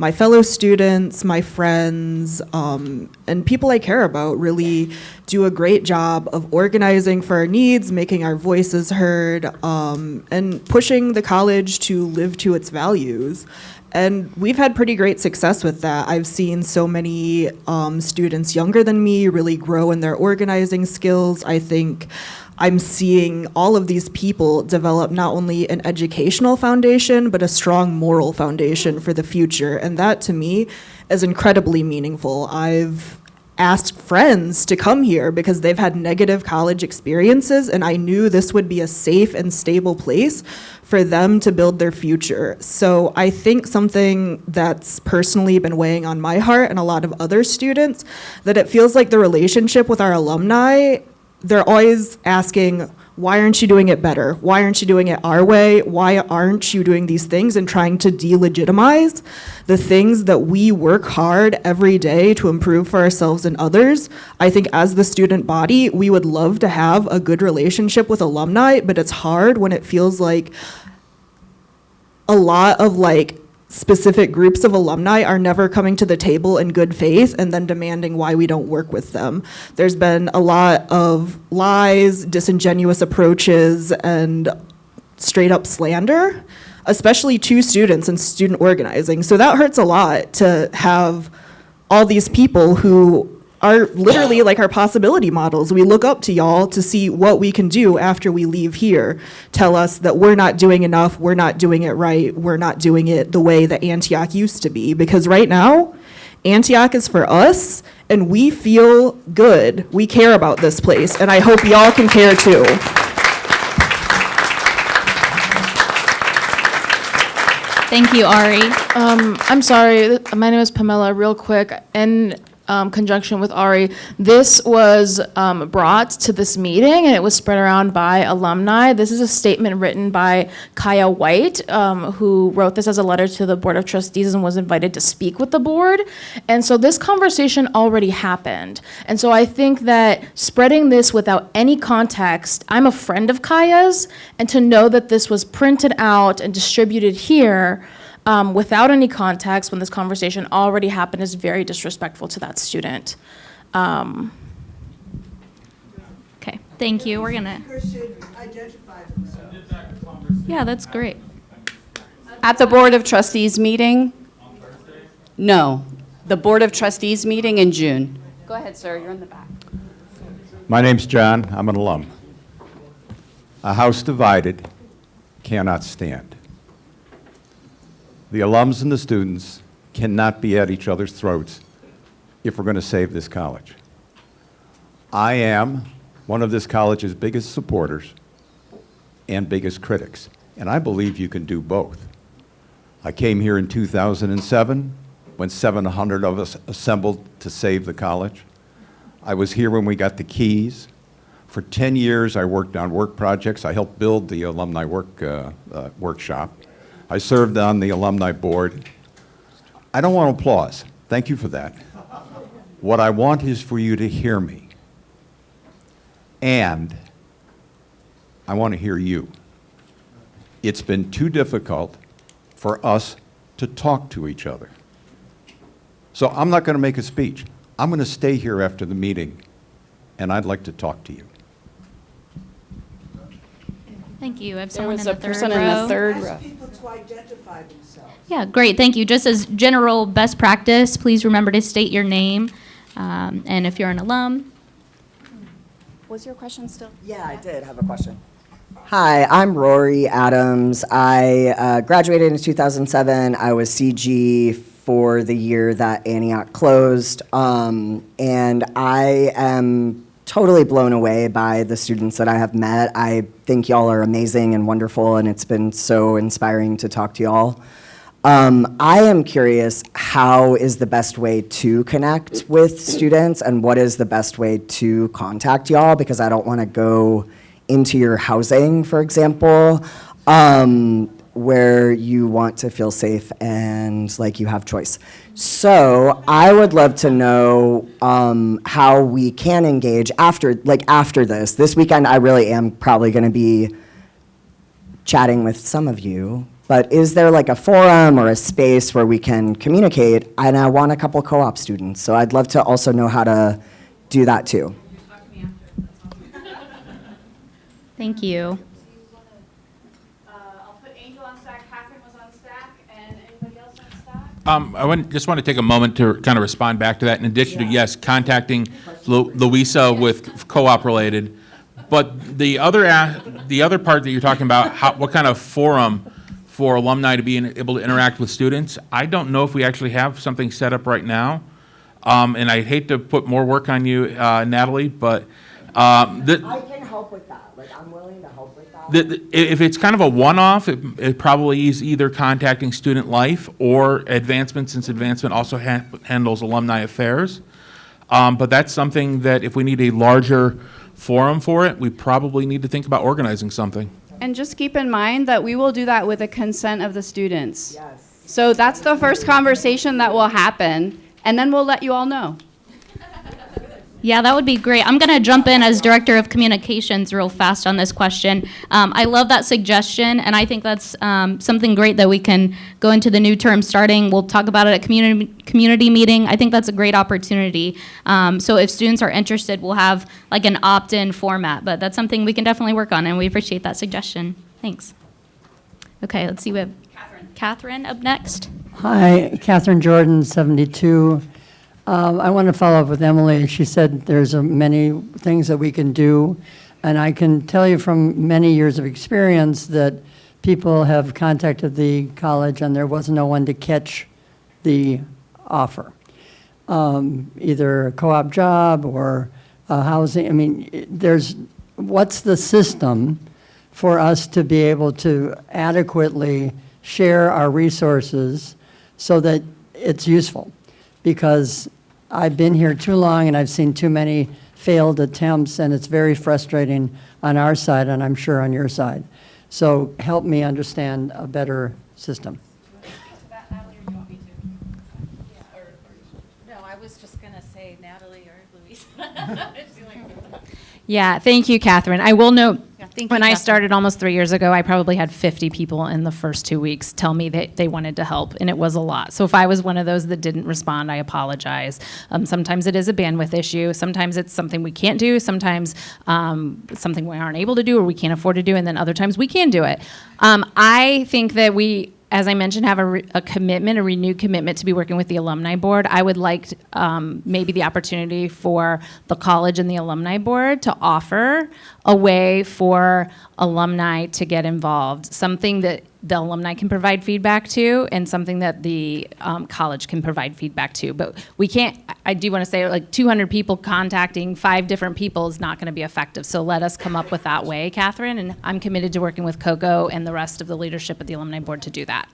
my fellow students, my friends, and people I care about really do a great job of organizing for our needs, making our voices heard, and pushing the college to live to its values. And we've had pretty great success with that. I've seen so many students younger than me really grow in their organizing skills. I think I'm seeing all of these people develop not only an educational foundation, but a strong moral foundation for the future. And that, to me, is incredibly meaningful. I've asked friends to come here because they've had negative college experiences, and I knew this would be a safe and stable place for them to build their future. So I think something that's personally been weighing on my heart and a lot of other students, that it feels like the relationship with our alumni, they're always asking, why aren't you doing it better? Why aren't you doing it our way? Why aren't you doing these things? And trying to delegitimize the things that we work hard every day to improve for ourselves and others. I think as the student body, we would love to have a good relationship with alumni, but it's hard when it feels like a lot of specific groups of alumni are never coming to the table in good faith and then demanding why we don't work with them. There's been a lot of lies, disingenuous approaches, and straight up slander, especially to students and student organizing. So that hurts a lot, to have all these people who are literally like our possibility models. We look up to y'all to see what we can do after we leave here. Tell us that we're not doing enough, we're not doing it right, we're not doing it the way that Antioch used to be. Because right now, Antioch is for us, and we feel good. We care about this place, and I hope y'all can care too. Thank you, Ari. I'm sorry, my name is Pamela, real quick. In conjunction with Ari, this was brought to this meeting and it was spread around by alumni. This is a statement written by Kaya White, who wrote this as a letter to the Board of Trustees and was invited to speak with the board. And so this conversation already happened. And so I think that spreading this without any context, I'm a friend of Kaya's, and to know that this was printed out and distributed here without any context when this conversation already happened is very disrespectful to that student. Okay, thank you. We're gonna. Speakers should identify themselves. Yeah, that's great. At the Board of Trustees meeting? No, the Board of Trustees meeting in June. Go ahead, sir, you're in the back. My name's John, I'm an alum. A house divided cannot stand. The alums and the students cannot be at each other's throats if we're going to save this college. I am one of this college's biggest supporters and biggest critics, and I believe you can do both. I came here in 2007 when 700 of us assembled to save the college. I was here when we got the keys. For 10 years, I worked on work projects. I helped build the alumni workshop. I served on the alumni board. I don't want applause. Thank you for that. What I want is for you to hear me. And I want to hear you. It's been too difficult for us to talk to each other. So I'm not going to make a speech. I'm going to stay here after the meeting, and I'd like to talk to you. Thank you. I have There someone was in a the third person row. in the third row. Ask people to identify themselves. Yeah, great. Thank you. Just as general best practice, please remember to state your name, and if you're an alum. Was your question still? Yeah, I did have a question. Hi, I'm Rory Adams. I graduated in 2007. I was CG for the year that Antioch closed, and I am totally blown away by the students that I have met. I think y'all are amazing and wonderful, and it's been so inspiring to talk to y'all. I am curious, how is the best way to connect with students, and what is the best way to contact y'all? Because I don't want to go into your housing, for example, where you want to feel safe and like you have choice. So I would love to know how we can engage after this. This weekend, I really am probably going to be chatting with some of you, But is there like a forum or a space where we can communicate? And I want a couple co-op students, so I'd love to also know how to do that too. Thank you. I'll put Angel on stack, Catherine was on stack, and anybody else on stack? Just want to take a moment to kind of respond back to that. In addition to, yes, contacting Louisa with co-op related, but the other part that you're talking about, what kind of forum for alumni to be able to interact with students, I don't know if we actually have something set up right now. And I hate to put more work on you, Natalie, but I can help with that. Like, I'm willing to help with that. If it's kind of a one-off, it probably is either contacting Student Life or Advancement, since Advancement also handles alumni affairs. But that's something that if we need a larger forum for it, we probably need to think about organizing something. And just keep in mind that we will do that with the consent of the students. Yes. So that's the first conversation that will happen, and then we'll let you all know. Yeah, that would be great. I'm going to jump in as Director of Communications real fast on this question. I love that suggestion, and I think that's something great that we can go into the new term starting. We'll talk about it at community meeting. I think that's a great opportunity. So if students are interested, we'll have like an opt-in format, but that's something we can definitely work on, and we appreciate that suggestion. Thanks. Okay, let's see. We have Catherine up next. Hi, Catherine Jordan, 72. I want to follow up with Emily. She said there's many things that we can do, and I can tell you from many years of experience that people have contacted the college and there was no one to catch the offer. Either a co-op job or housing. I mean, what's the system for us to be able to adequately share our resources so that it's useful? Because I've been here too long and I've seen too many failed attempts, and it's very frustrating on our side, and I'm sure on your side. So help me understand a better system. No, I was just going to say Natalie or Louise. Yeah, thank you, Catherine. I will note, thank you, when I Catherine. started almost 3 years ago, I probably had 50 people in the first 2 weeks tell me that they wanted to help, and it was a lot. So if I was one of those that didn't respond, I apologize. Sometimes it is a bandwidth issue. Sometimes it's something we can't do. Sometimes something we aren't able to do or we can't afford to do, and then other times we can do it. I think that we, as I mentioned, have a renewed commitment to be working with the Alumni Board. I would like maybe the opportunity for the college and the Alumni Board to offer a way for alumni to get involved, something that the alumni can provide feedback to and something that the college can provide feedback to. But we can't, I do want to say, like 200 people contacting 5 different people is not going to be effective. So let us come up with that way, Catherine, and I'm committed to working with Coco and the rest of the leadership at the Alumni Board to do that.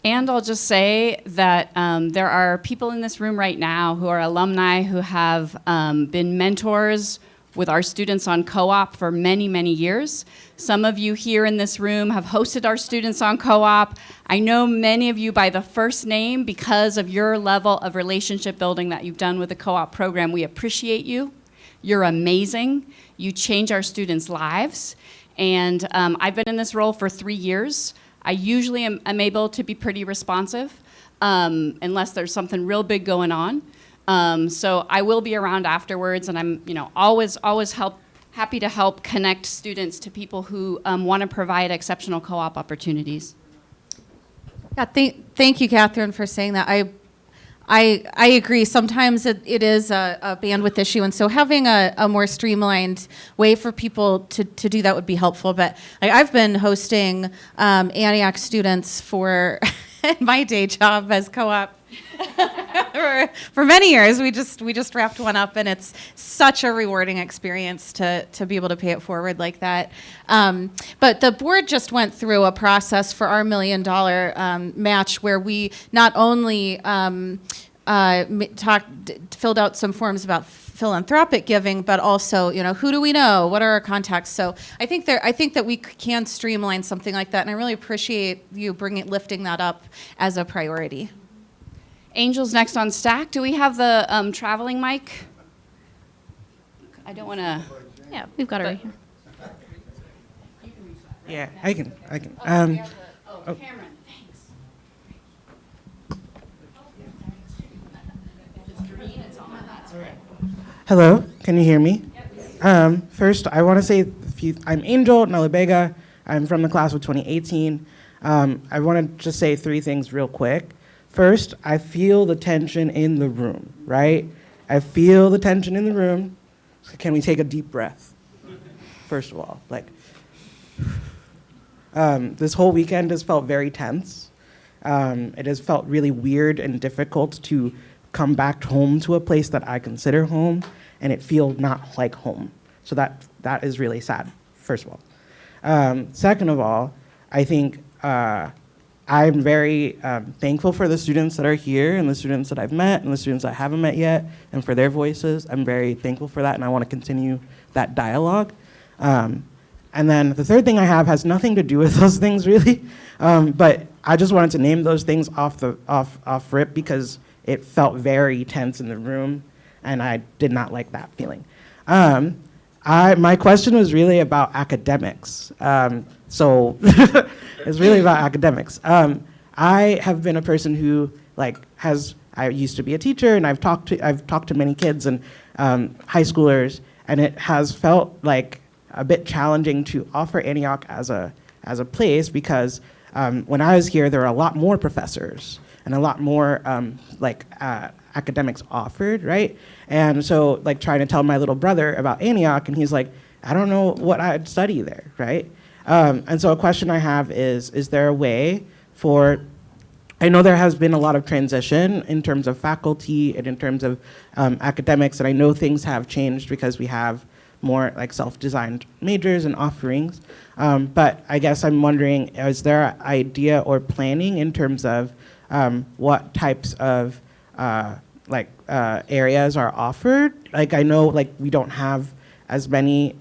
And I'll just say that there are people in this room right now who are alumni who have been mentors with our students on co-op for many, many years. Some of you here in this room have hosted our students on co-op. I know many of you by the first name because of your level of relationship building that you've done with the co-op program. We appreciate you. You're amazing. You change our students' lives. And I've been in this role for 3 years. I usually am able to be pretty responsive unless there's something real big going on. So I will be around afterwards, and I'm always happy to help connect students to people who want to provide exceptional co-op opportunities. Yeah, thank you, Catherine, for saying that. I agree. Sometimes it is a bandwidth issue, and so having a more streamlined way for people to do that would be helpful. But I've been hosting Antioch students for my day job as co-op for many years. We just wrapped one up, and it's such a rewarding experience to be able to pay it forward like that. But the board just went through a process for our $1 million match where we not only filled out some forms about philanthropic giving, but also, who do we know? What are our contacts? So I think that we can streamline something like that, and I really appreciate you lifting that up as a priority. Angel's next on stack. Do we have the traveling mic? I don't want to. Yeah, we've got it right here. Yeah, I can. Cameron, thanks. Hello, can you hear me? First, I want to say I'm Angel Nalabega. I'm from the class of 2018. I want to just say 3 things real quick. First, I feel the tension in the room, right? I feel the tension in the room. So can we take a deep breath? First of all, this whole weekend has felt very tense. It has felt really weird and difficult to come back home to a place that I consider home, and it feels not like home. So that is really sad, first of all. Second of all, I think I'm very thankful for the students that are here and the students that I've met and the students I haven't met yet and for their voices. I'm very thankful for that, and I want to continue that dialogue. And then the third thing I have has nothing to do with those things really, but I just wanted to name those things off rip because it felt very tense in the room, and I did not like that feeling. My question was really about academics. So it's really about academics. I have been a person who I used to be a teacher, and I've talked to many kids and high schoolers, and it has felt like a bit challenging to offer Antioch as a place because when I was here, there were a lot more professors and a lot more academics offered, right? And so trying to tell my little brother about Antioch, and he's like, I don't know what I'd study there, right? And so a question I have is there a way for, I know there has been a lot of transition in terms of faculty and in terms of academics, and I know things have changed because we have more self-designed majors and offerings. But I guess I'm wondering, is there an idea or planning in terms of what types of areas are offered? I know we don't have as many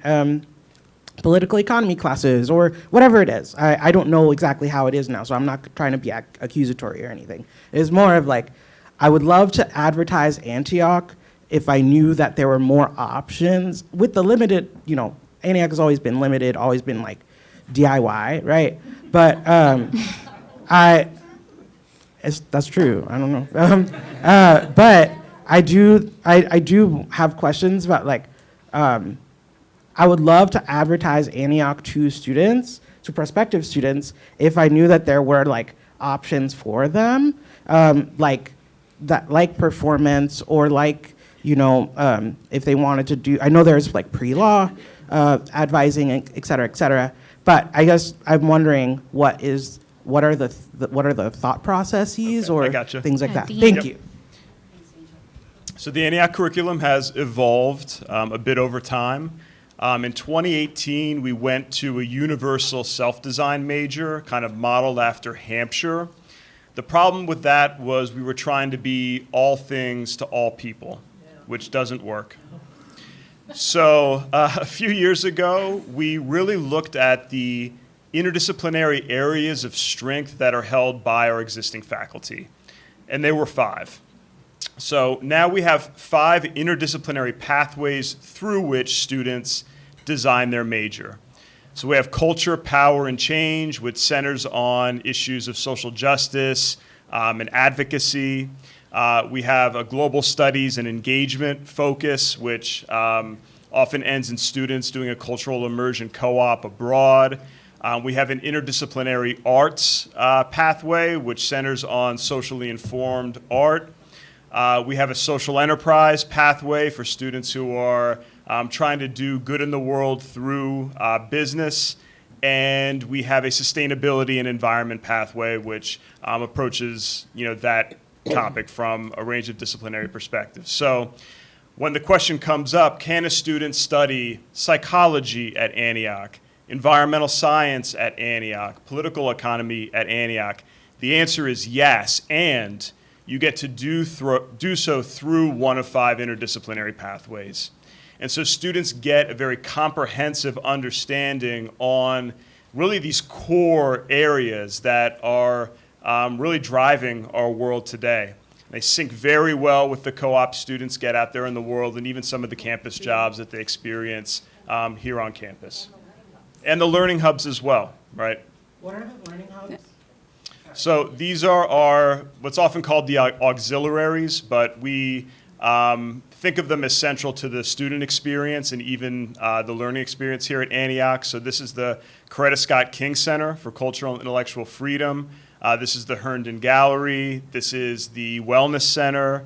political economy classes or whatever it is. I don't know exactly how it is now, so I'm not trying to be accusatory or anything. It's more of I would love to advertise Antioch if I knew that there were more options with the limited, Antioch has always been limited, always been DIY, right? But that's true, I don't know. But I do have questions about I would love to advertise Antioch to students, to prospective students, if I knew that there were options for them, performance or if they wanted to do, I know there's pre-law advising, et cetera, but I guess I'm wondering what are the thought processes or things like that. Thank you. So the Antioch curriculum has evolved a bit over time. In 2018, we went to a universal self-design major, kind of modeled after Hampshire. The problem with that was we were trying to be all things to all people, which doesn't work. So a few years ago, we really looked at the interdisciplinary areas of strength that are held by our existing faculty, and there were 5. So now we have 5 interdisciplinary pathways through which students design their major. So we have culture, power, and change, which centers on issues of social justice and advocacy. We have a global studies and engagement focus, which often ends in students doing a cultural immersion co-op abroad. We have an interdisciplinary arts pathway, which centers on socially informed art. We have a social enterprise pathway for students who are trying to do good in the world through business. And we have a sustainability and environment pathway, which approaches that topic from a range of disciplinary perspectives. So when the question comes up, can a student study psychology at Antioch, environmental science at Antioch, political economy at Antioch? The answer is yes, and you get to do so through one of 5 interdisciplinary pathways. And so students get a very comprehensive understanding on really these core areas that are really driving our world today. They sync very well with the co-op students get out there in the world and even some of the campus jobs that they experience here on campus. And the learning hubs as well, right? What are the learning hubs? So these are our, what's often called the auxiliaries, but we think of them as central to the student experience and even the learning experience here at Antioch. So this is the Coretta Scott King Center for Cultural and Intellectual Freedom. This is the Herndon Gallery. This is the Wellness Center.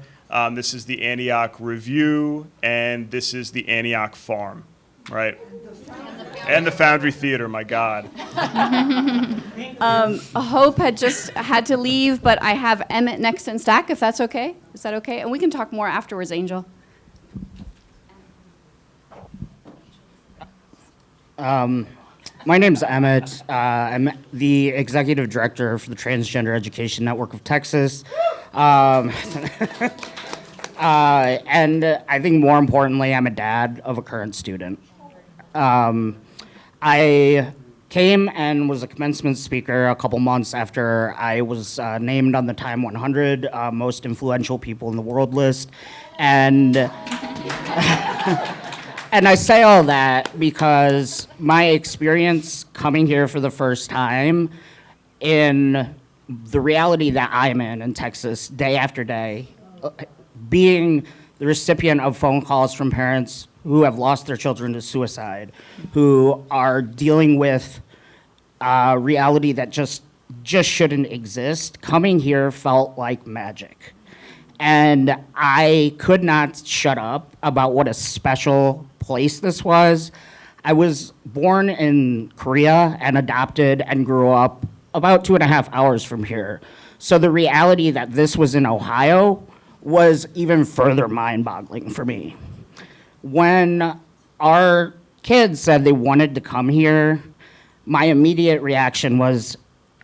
This is the Antioch Review. And this is the Antioch Farm, right? And the Foundry Theater, my God. Hope had just had to leave, but I have Emmett next in stack, if that's okay. Is that okay? And we can talk more afterwards, Angel. My name's Emmett. I'm the executive director for the Transgender Education Network of Texas. And I think more importantly, I'm a dad of a current student. I came and was a commencement speaker a couple months after I was named on the Time 100 most influential people in the world list. And and I say all that because my experience coming here for the first time in the reality that I'm in Texas day after day, being the recipient of phone calls from parents who have lost their children to suicide, who are dealing with reality that just shouldn't exist, coming here felt like magic. And I could not shut up about what a special place this was. I was born in Korea and adopted and grew up about 2.5 hours from here. So the reality that this was in Ohio was even further mind-boggling for me. When our kids said they wanted to come here, my immediate reaction was,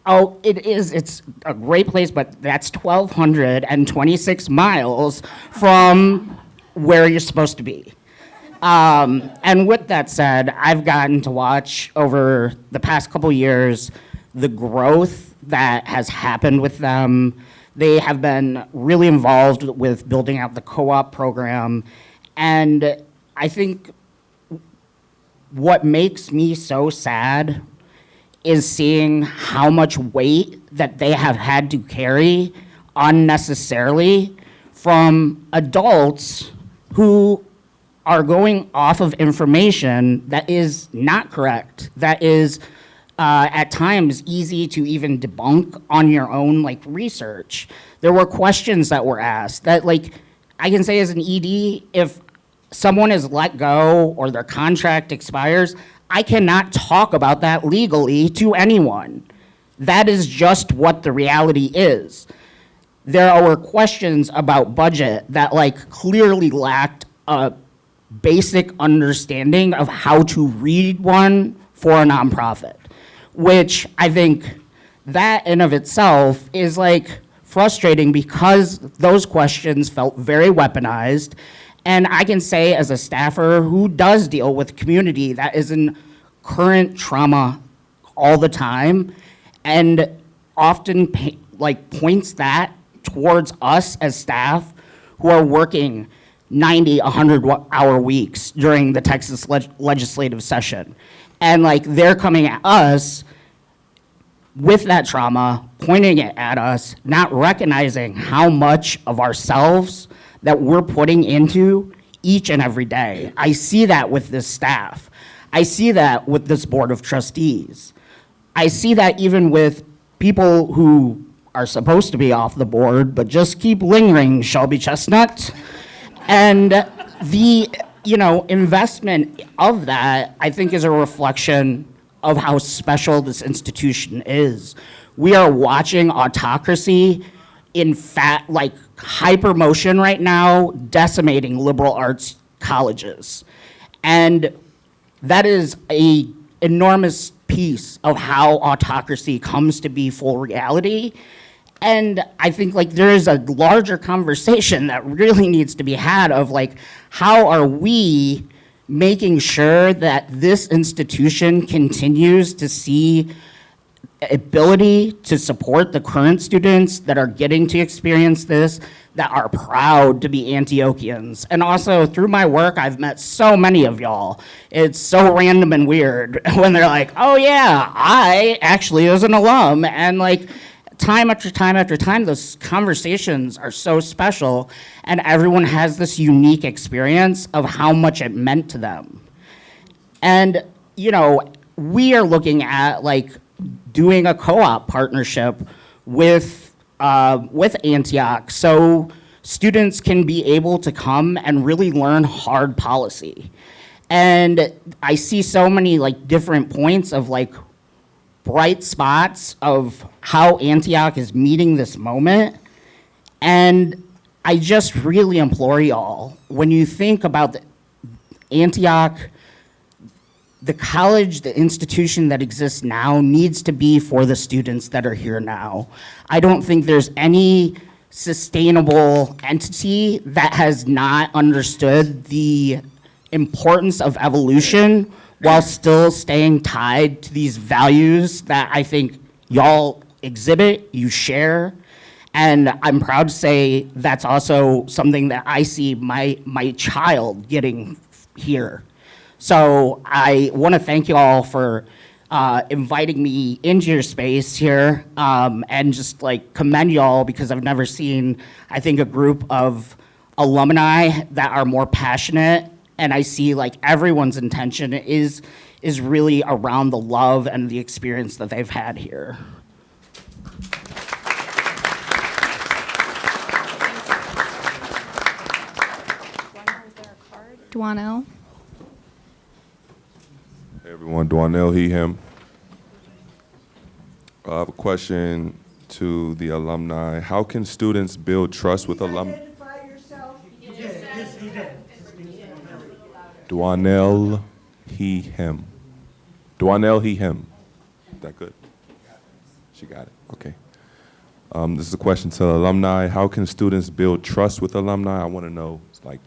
oh, it's a great place, but that's 1,226 miles from where you're supposed to be. And with that said, I've gotten to watch over the past couple years the growth that has happened with them. They have been really involved with building out the co-op program. And I think what makes me so sad is seeing how much weight that they have had to carry unnecessarily from adults who are going off of information that is not correct, that is at times easy to even debunk on your own research. There were questions that were asked that I can say as an ED, if someone is let go or their contract expires, I cannot talk about that legally to anyone. That is just what the reality is. There were questions about budget that clearly lacked a basic understanding of how to read one for a nonprofit, which I think that in of itself is frustrating because those questions felt very weaponized. And I can say as a staffer who does deal with community that is in current trauma all the time and often points that towards us as staff who are working 90, 100-hour weeks during the Texas legislative session. And they're coming at us with that trauma, pointing it at us, not recognizing how much of ourselves that we're putting into each and every day. I see that with this staff. I see that with this board of trustees. I see that even with people who are supposed to be off the board, but just keep lingering, Shelby Chestnut. And the investment of that, I think, is a reflection of how special this institution is. We are watching autocracy in hyper motion right now, decimating liberal arts colleges. And that is an enormous piece of how autocracy comes to be full reality. And I think there is a larger conversation that really needs to be had of how are we making sure that this institution continues to see ability to support the current students that are getting to experience this, that are proud to be Antiochians. And also through my work, I've met so many of y'all. It's so random and weird when they're like, oh yeah, I actually was an alum. And time after time after time, those conversations are so special, and everyone has this unique experience of how much it meant to them. And, you know, we are looking at like doing a co-op partnership with Antioch, so students can be able to come and really learn hard policy. And I see so many like different points of like bright spots of how Antioch is meeting this moment. And I just really implore y'all, when you think about Antioch, the college, the institution that exists now needs to be for the students that are here now. I don't think there's any sustainable entity that has not understood the importance of evolution while still staying tied to these values that I think y'all exhibit, you share. And I'm proud to say that's also something that I see my child getting here. So I want to thank you all for inviting me into your space here, and just like commend y'all, because I've never seen, I think, a group of alumni that are more passionate. And I see like everyone's intention is really around the love and the experience that they've had here. Dwanell. Hey everyone, Dwanell, he, him. I have a question to the alumni. How can students build trust with alumni? Identify yourself. Dwanell, he, him. Dwanell, he, him. That good? She got it. Okay. This is a question to alumni. How can students build trust with alumni? I want to know, like,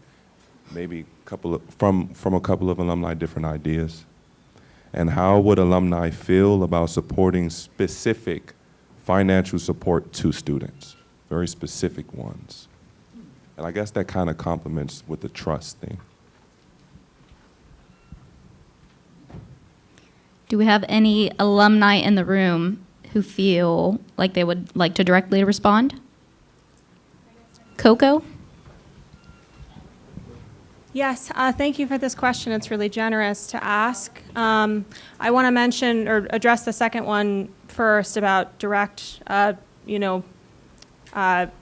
maybe from a couple of alumni, different ideas. And how would alumni feel about supporting specific financial support to students? Very specific ones. And I guess that kind of complements with the trust thing. Do we have any alumni in the room who feel like they would like to directly respond? Coco? Yes, thank you for this question. It's really generous to ask. I want to mention or address the second one first about direct,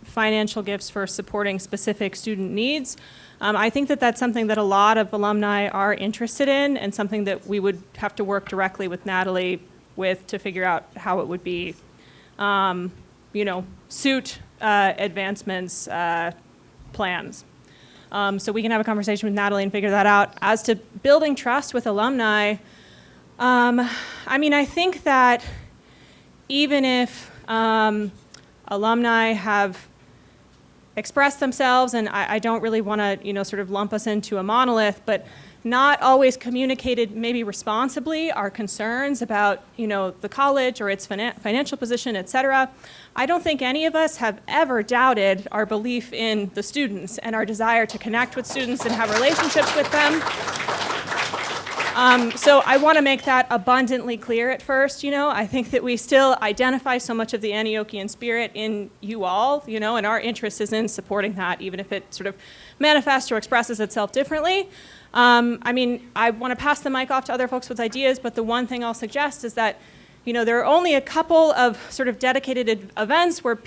financial gifts for supporting specific student needs. I think that that's something that a lot of alumni are interested in, and something that we would have to work directly with Natalie with to figure out how it would be, suit advancements plans. So we can have a conversation with Natalie and figure that out. As to building trust with alumni, I think that even if alumni have expressed themselves, and I don't really want to, sort of lump us into a monolith, but not always communicated maybe responsibly our concerns about, the college or its financial position, et cetera. I don't think any of us have ever doubted our belief in the students and our desire to connect with students and have relationships with them. So I want to make that abundantly clear at first. I think that we still identify so much of the Antiochian spirit in you all, and our interest is in supporting that, even if it sort of manifests or expresses itself differently. I want to pass the mic off to other folks with ideas, but the one thing I'll suggest is that, there are only a couple of sort of dedicated events where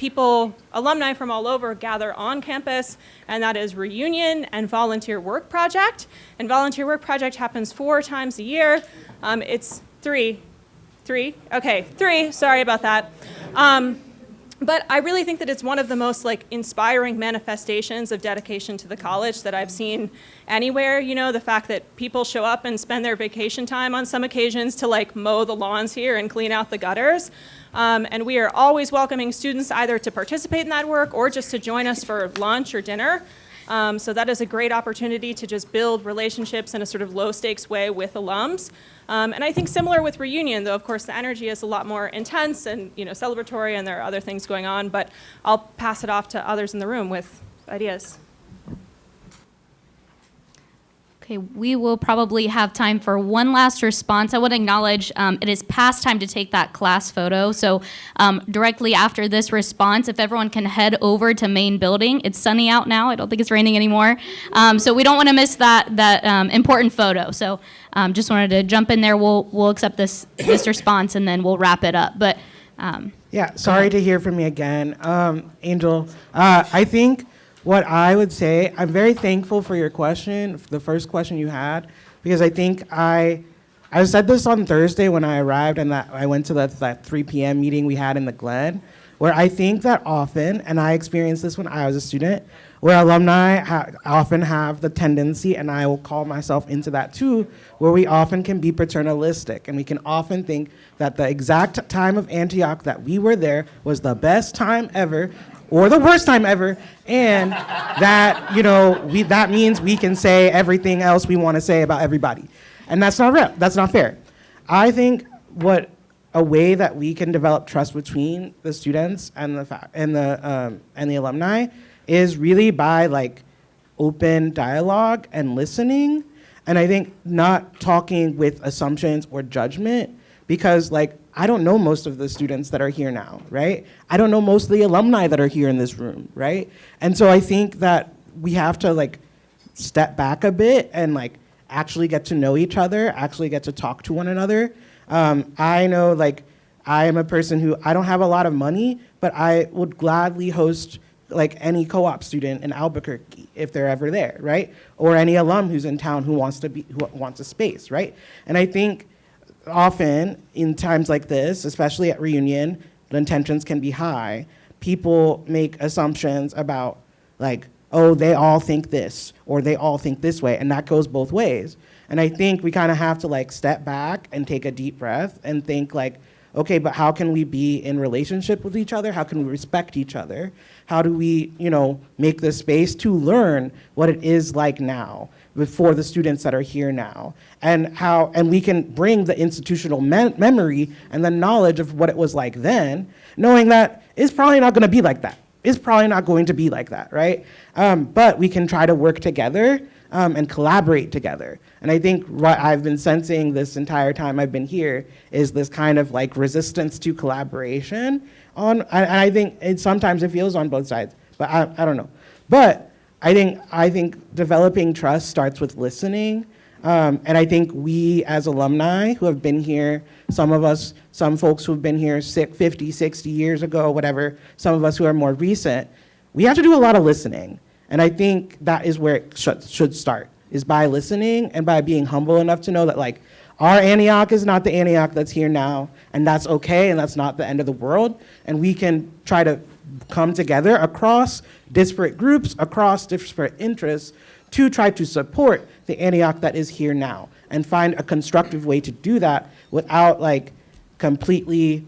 alumni from all over gather on campus, and that is Reunion and Volunteer Work Project. And Volunteer Work Project happens 4 times a year. It's three, sorry about that. But I really think that it's one of the most inspiring manifestations of dedication to the college that I've seen anywhere. The fact that people show up and spend their vacation time on some occasions to mow the lawns here and clean out the gutters. And we are always welcoming students either to participate in that work or just to join us for lunch or dinner. So that is a great opportunity to just build relationships in a sort of low stakes way with alums. And I think similar with Reunion, though of course the energy is a lot more intense and celebratory, and there are other things going on, but I'll pass it off to others in the room with ideas. Okay, we will probably have time for one last response. I want to acknowledge it is past time to take that class photo. So directly after this response, if everyone can head over to main building. It's sunny out now. I don't think it's raining anymore. So we don't want to miss that important photo. So just wanted to jump in there. We'll accept this response and then we'll wrap it up. But yeah, sorry to hear from you again, Angel. I think what I would say, I'm very thankful for your question, the first question you had, because I think I said this on Thursday when I arrived and that I went to that 3 p.m. meeting we had in the Glen, where I think that often, and I experienced this when I was a student, where alumni often have the tendency, and I will call myself into that too, where we often can be paternalistic, and we can often think that the exact time of Antioch that we were there was the best time ever, or the worst time ever, and that, that means we can say everything else we want to say about everybody. And that's not real. That's not fair. I think a way that we can develop trust between the students and the alumni is really by open dialogue and listening. And I think not talking with assumptions or judgment, because I don't know most of the students that are here now, right? I don't know most of the alumni that are here in this room, right? And so I think that we have to step back a bit and actually get to know each other, actually get to talk to one another. I know I am a person who, I don't have a lot of money, but I would gladly host any co-op student in Albuquerque if they're ever there, right? Or any alum who's in town who wants a space, right? And I think often in times like this, especially at reunion, the tensions can be high. People make assumptions about oh, they all think this, or they all think this way, and that goes both ways. And I think we kind of have to step back and take a deep breath and think okay, but how can we be in relationship with each other? How can we respect each other? How do we, make the space to learn what it is like now for the students that are here now? And we can bring the institutional memory and the knowledge of what it was like then, knowing that it's probably not gonna be like that. It's probably not going to be like that, right? But we can try to work together and collaborate together. And I think what I've been sensing this entire time I've been here is this kind of resistance to collaboration and I think sometimes it feels on both sides, but I don't know. But I think developing trust starts with listening. And I think we as alumni who have been here, some folks who've been here 50, 60 years ago, whatever, some of us who are more recent, we have to do a lot of listening. And I think that is where it should start, is by listening and by being humble enough to know that our Antioch is not the Antioch that's here now, and that's okay, and that's not the end of the world. And we can try to come together across disparate groups, across disparate interests, to try to support the Antioch that is here now, and find a constructive way to do that without completely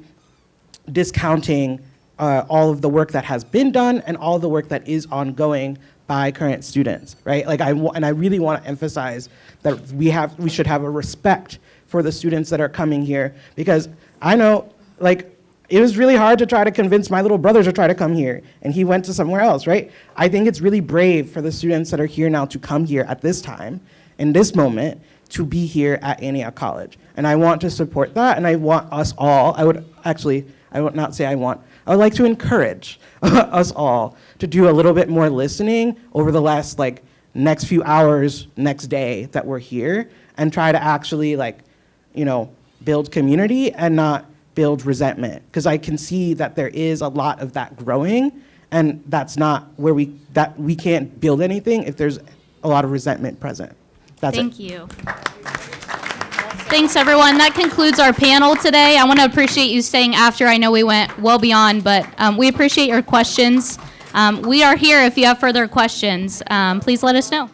discounting all of the work that has been done and all the work that is ongoing by current students, right? I really want to emphasize that we should have a respect for the students that are coming here, because I know it was really hard to try to convince my little brother to try to come here, and he went to somewhere else, right? I think it's really brave for the students that are here now to come here at this time, in this moment, to be here at Antioch College. And I want to support that, and I want us all, I would like to encourage us all to do a little bit more listening over the last next few hours, next day that we're here, and try to actually build community and not build resentment. Because I can see that there is a lot of that growing, and that's not where we can't build anything if there's a lot of resentment present. That's it. Thank you. Thanks, everyone. That concludes our panel today. I want to appreciate you staying after. I know we went well beyond, but we appreciate your questions. We are here if you have further questions. Please let us know.